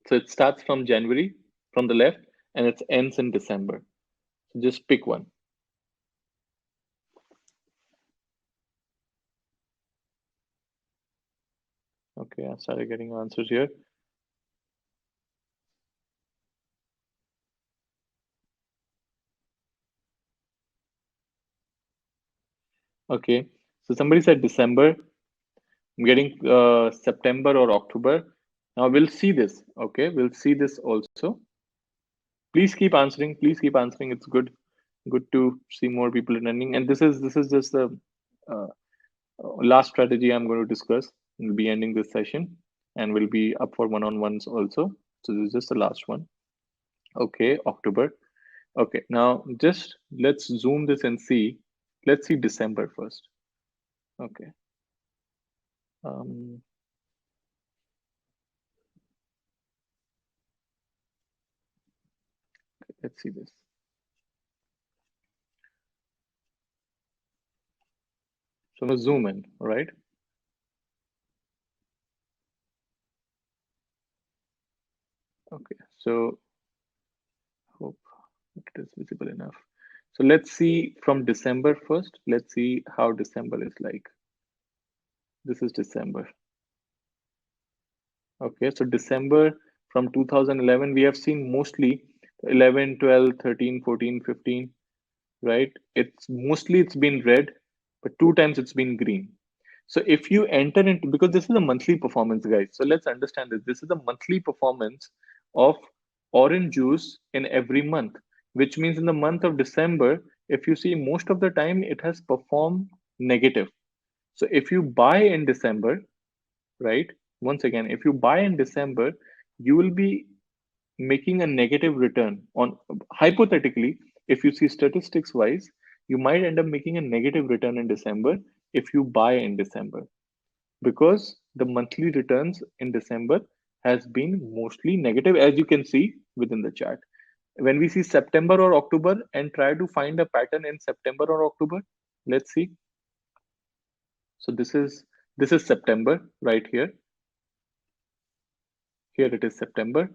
So it starts from January from the left and it ends in December. So just pick one. Okay, I started getting answers here. Okay, so somebody said December. I'm getting September or October. Now we'll see this. Okay, we'll see this also. Please keep answering. Please keep answering. It's good to see more people attending. And this is just the uh, last strategy I'm going to discuss. We'll be ending this session, and we'll be up for one-on-ones also. So this is just the last one. Okay, October. Okay, now just let's zoom this and see. Let's see December first. Okay. Um, let's see this. So I'm gonna zoom in, all right? Okay, so hope it is visible enough. So let's see from December first. Let's see how December is like. This is December. Okay, so December from 2011, we have seen mostly 11, 12, 13, 14, 15, right? It's mostly it's been red, but two times it's been green. So if you enter into, because this is a monthly performance, guys. So let's understand this. This is a monthly performance of orange juice in every month, which means in the month of December, if you see most of the time it has performed negative. So if you buy in December, right? Once again, if you buy in December, you will be making a negative return on, hypothetically, if you see statistics wise, you might end up making a negative return in December if you buy in December, because the monthly returns in December has been mostly negative, as you can see within the chart. When we see September or October and try to find a pattern in September or October, let's see. So this is September right here. Here it is September.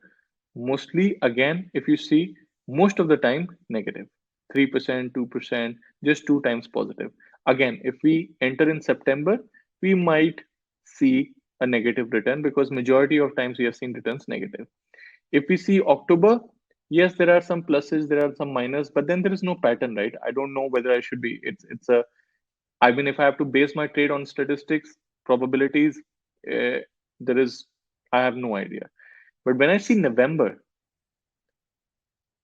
Mostly, again, if you see, most of the time negative. 3%, 2%, just two times positive. Again, if we enter in September, we might see a negative return because majority of times we have seen returns negative. If we see October, yes, there are some pluses, there are some minus, but then there is no pattern, right? I don't know whether I should be. It's a. I mean, if I have to base my trade on statistics, probabilities, uh, there is. I have no idea. But when I see November,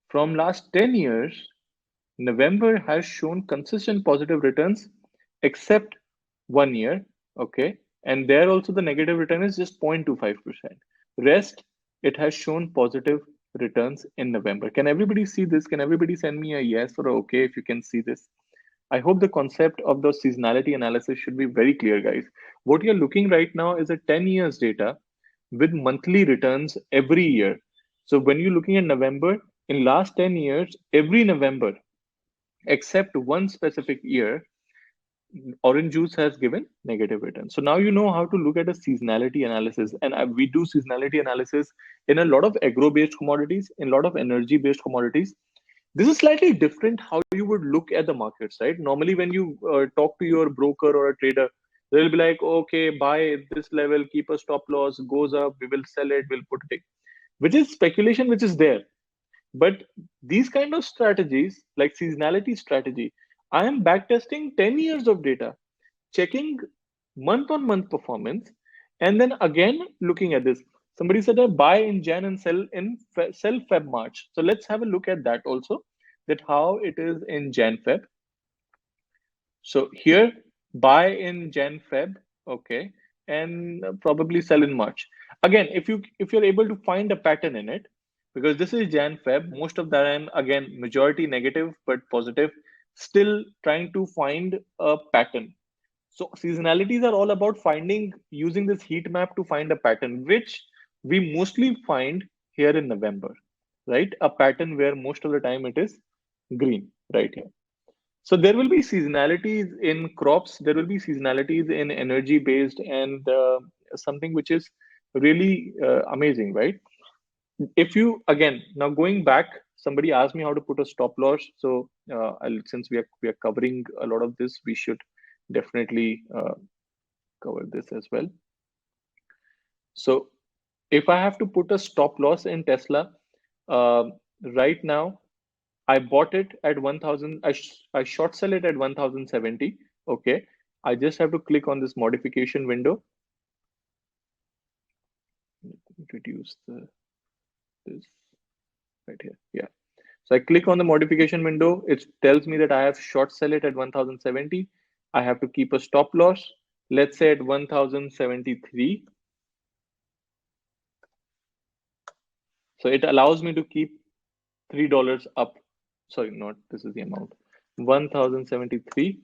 from last 10 years, November has shown consistent positive returns except 1 year. Okay. And there also the negative return is just 0.25%. Rest, it has shown positive returns in November. Can everybody see this? Can everybody send me a yes or a okay if you can see this? I hope the concept of the seasonality analysis should be very clear, guys. What you're looking right now is a 10 years data with monthly returns every year. So when you're looking at November, in last 10 years, every November, except one specific year, orange juice has given negative return. So now you know how to look at a seasonality analysis. And we do seasonality analysis in a lot of agro-based commodities, in a lot of energy-based commodities. This is slightly different how you would look at the markets, right? Normally, when you talk to your broker or a trader, they'll be like, okay, buy at this level, keep a stop loss, goes up, we will sell it, we'll put it, which is speculation, which is there. But these kind of strategies, like seasonality strategy, I am backtesting 10 years of data, checking month on month performance, and then again looking at this. Somebody said I buy in Jan and sell in sell Feb March. So let's have a look at that also, that how it is in Jan Feb. So here, buy in Jan Feb, okay, and probably sell in March. Again, if you're able to find a pattern in it, because this is Jan Feb, most of the time, again, majority negative but positive, still trying to find a pattern. So seasonalities are all about finding using this heat map to find a pattern, which we mostly find here in November, right? A pattern where most of the time it is green, right here. So there will be seasonalities in crops, there will be seasonalities in energy based, and something which is really amazing, right? If you again now going back, somebody asked me how to put a stop loss. So since we are covering a lot of this, we should definitely cover this as well. So if I have to put a stop loss in Tesla, uh, right now I bought it at 1000. I short sell it at 1070. Okay, I just have to click on this modification window. Reduce this right here. Yeah. So I click on the modification window. It tells me that I have short sell it at 1070. I have to keep a stop loss. Let's say at 1073. So it allows me to keep $3 up. Sorry, not this is the amount. 1073.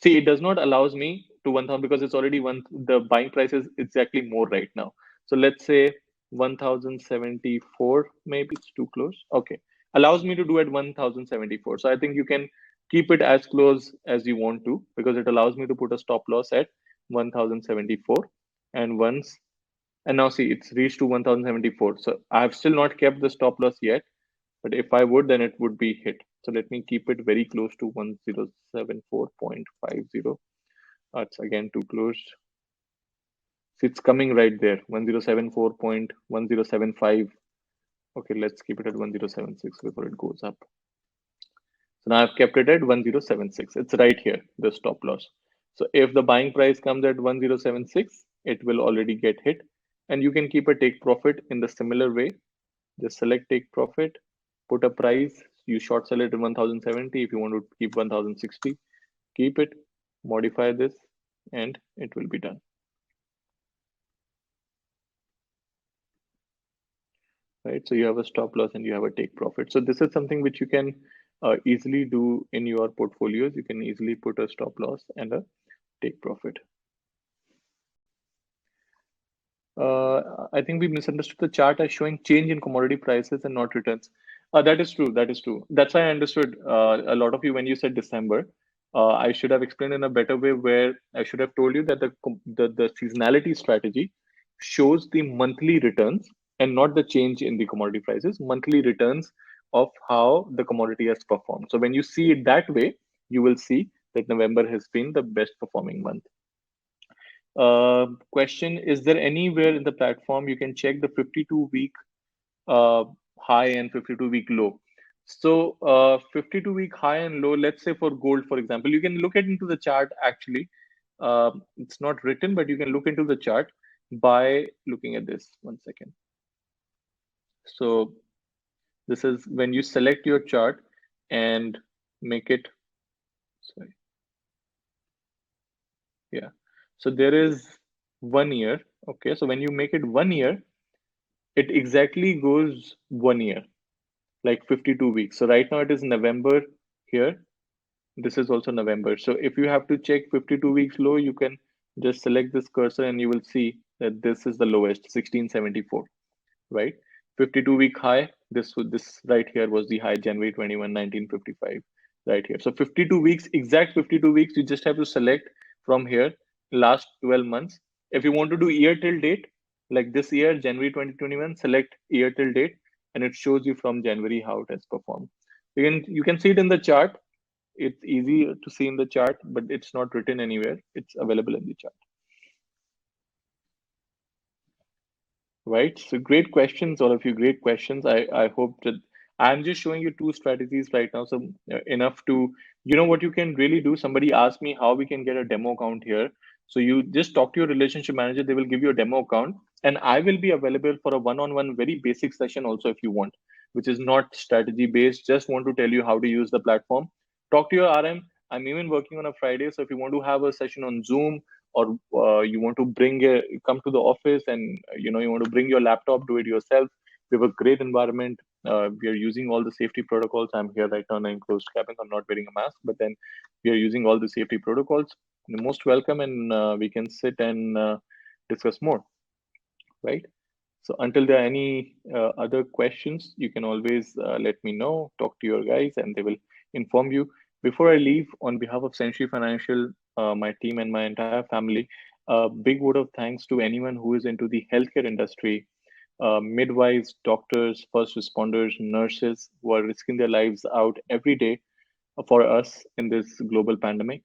See, it does not allows me to 1000 because it's already one. The buying price is exactly more right now. So let's say 1074. Maybe it's too close. Okay, allows me to do at 1074. So I think you can keep it as close as you want to because it allows me to put a stop loss at 1074. And once and now see it's reached to 1074. So I have still not kept the stop loss yet, but if I would, then it would be hit. So let me keep it very close to 1074.50. That's again too close. So it's coming right there, 1074.1075. Okay, let's keep it at 1076 before it goes up. So now I've kept it at 1076. It's right here, the stop loss. So if the buying price comes at 1076, it will already get hit. And you can keep a take profit in the similar way. Just select take profit, put a price. You short sell it at 1070. If you want to keep 1060, keep it, modify this, and it will be done. Right? So you have a stop loss and you have a take profit. So this is something which you can easily do in your portfolios. You can easily put a stop loss and a take profit. I think we misunderstood the chart as showing change in commodity prices and not returns. That is true. That is true. That's why I understood a lot of you when you said December. I should have explained in a better way where I should have told you that the seasonality strategy shows the monthly returns and not the change in the commodity prices, monthly returns of how the commodity has performed. So when you see it that way, you will see that November has been the best performing month. Question: is there anywhere in the platform you can check the 52-week uh, high and 52-week low? So 52-week high and low, let's say for gold, for example, you can look at into the chart actually. It's not written, but you can look into the chart by looking at this. One second. So this is when you select your chart and make it, sorry, yeah. So there is 1 year. Okay, so when you make it 1 year, it exactly goes 1 year, like 52 weeks. So right now it is November here. This is also November. So if you have to check 52 weeks low, you can just select this cursor and you will see that this is the lowest, 1674, right? 52-week high. This right here was the high, January 21, 1955, right here. So 52 weeks, exact 52 weeks, you just have to select from here last 12 months. If you want to do year till date, like this year, January 2021, select year till date, and it shows you from January how it has performed. You can see it in the chart. It's easy to see in the chart, but it's not written anywhere. It's available in the chart. Right. So great questions, all of you. Great questions. I hope that I'm just showing you two strategies right now. So enough to, what you can really do. Somebody asked me how we can get a demo account here. So you just talk to your relationship manager. They will give you a demo account, and I will be available for a one-on-one, very basic session also if you want, which is not strategy based. Just want to tell you how to use the platform. Talk to your RM. I'm even working on a Friday, so if you want to have a session on Zoom, or you want to come to the office and you want to bring your laptop, do it yourself. We have a great environment. We are using all the safety protocols. I'm here right now in enclosed cabin. I'm not wearing a mask, but then we are using all the safety protocols. you're most welcome, and we can sit and discuss more, right? So until there are any other questions, you can always let me know, talk to your guys, and they will inform you. Before I leave, on behalf of Century Financial, my team, and my entire family, a big vote of thanks to anyone who is into the healthcare industry, midwives, doctors, first responders, nurses who are risking their lives out every day for us in this global pandemic.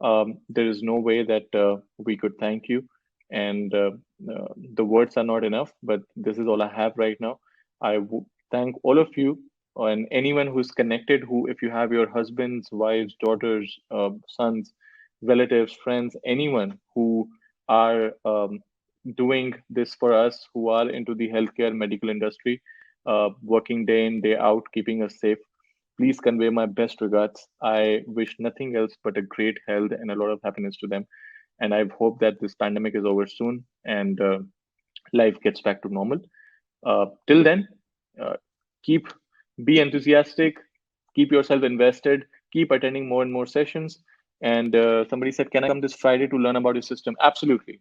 There is no way that we could thank you, and the words are not enough, but this is all I have right now. Thank all of you and anyone who's connected, who, if you have your husbands, wives, daughters, sons, relatives, friends, anyone who are doing this for us, who are into the healthcare medical industry, working day in, day out, keeping us safe. Please convey my best regards. I wish nothing else but a great health and a lot of happiness to them. And I hope that this pandemic is over soon and life gets back to normal. Till then, uh, keep be enthusiastic, keep yourself invested, keep attending more and more sessions. And somebody said, "Can I come this Friday to learn about your system?" Absolutely,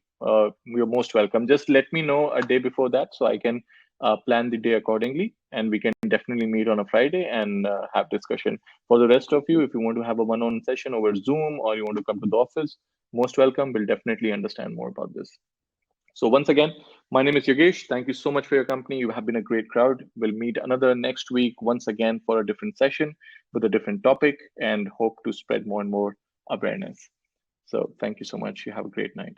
you're most welcome. Just let me know a day before that so I can plan the day accordingly, and we can definitely meet on a Friday and have discussion. For the rest of you, if you want to have a one-on session over Zoom or you want to come to the office, most welcome. We'll definitely understand more about this. So once again, my name is Yogesh. Thank you so much for your company. You have been a great crowd. We'll meet another next week once again for a different session with a different topic and hope to spread more and more awareness. So thank you so much. You have a great night.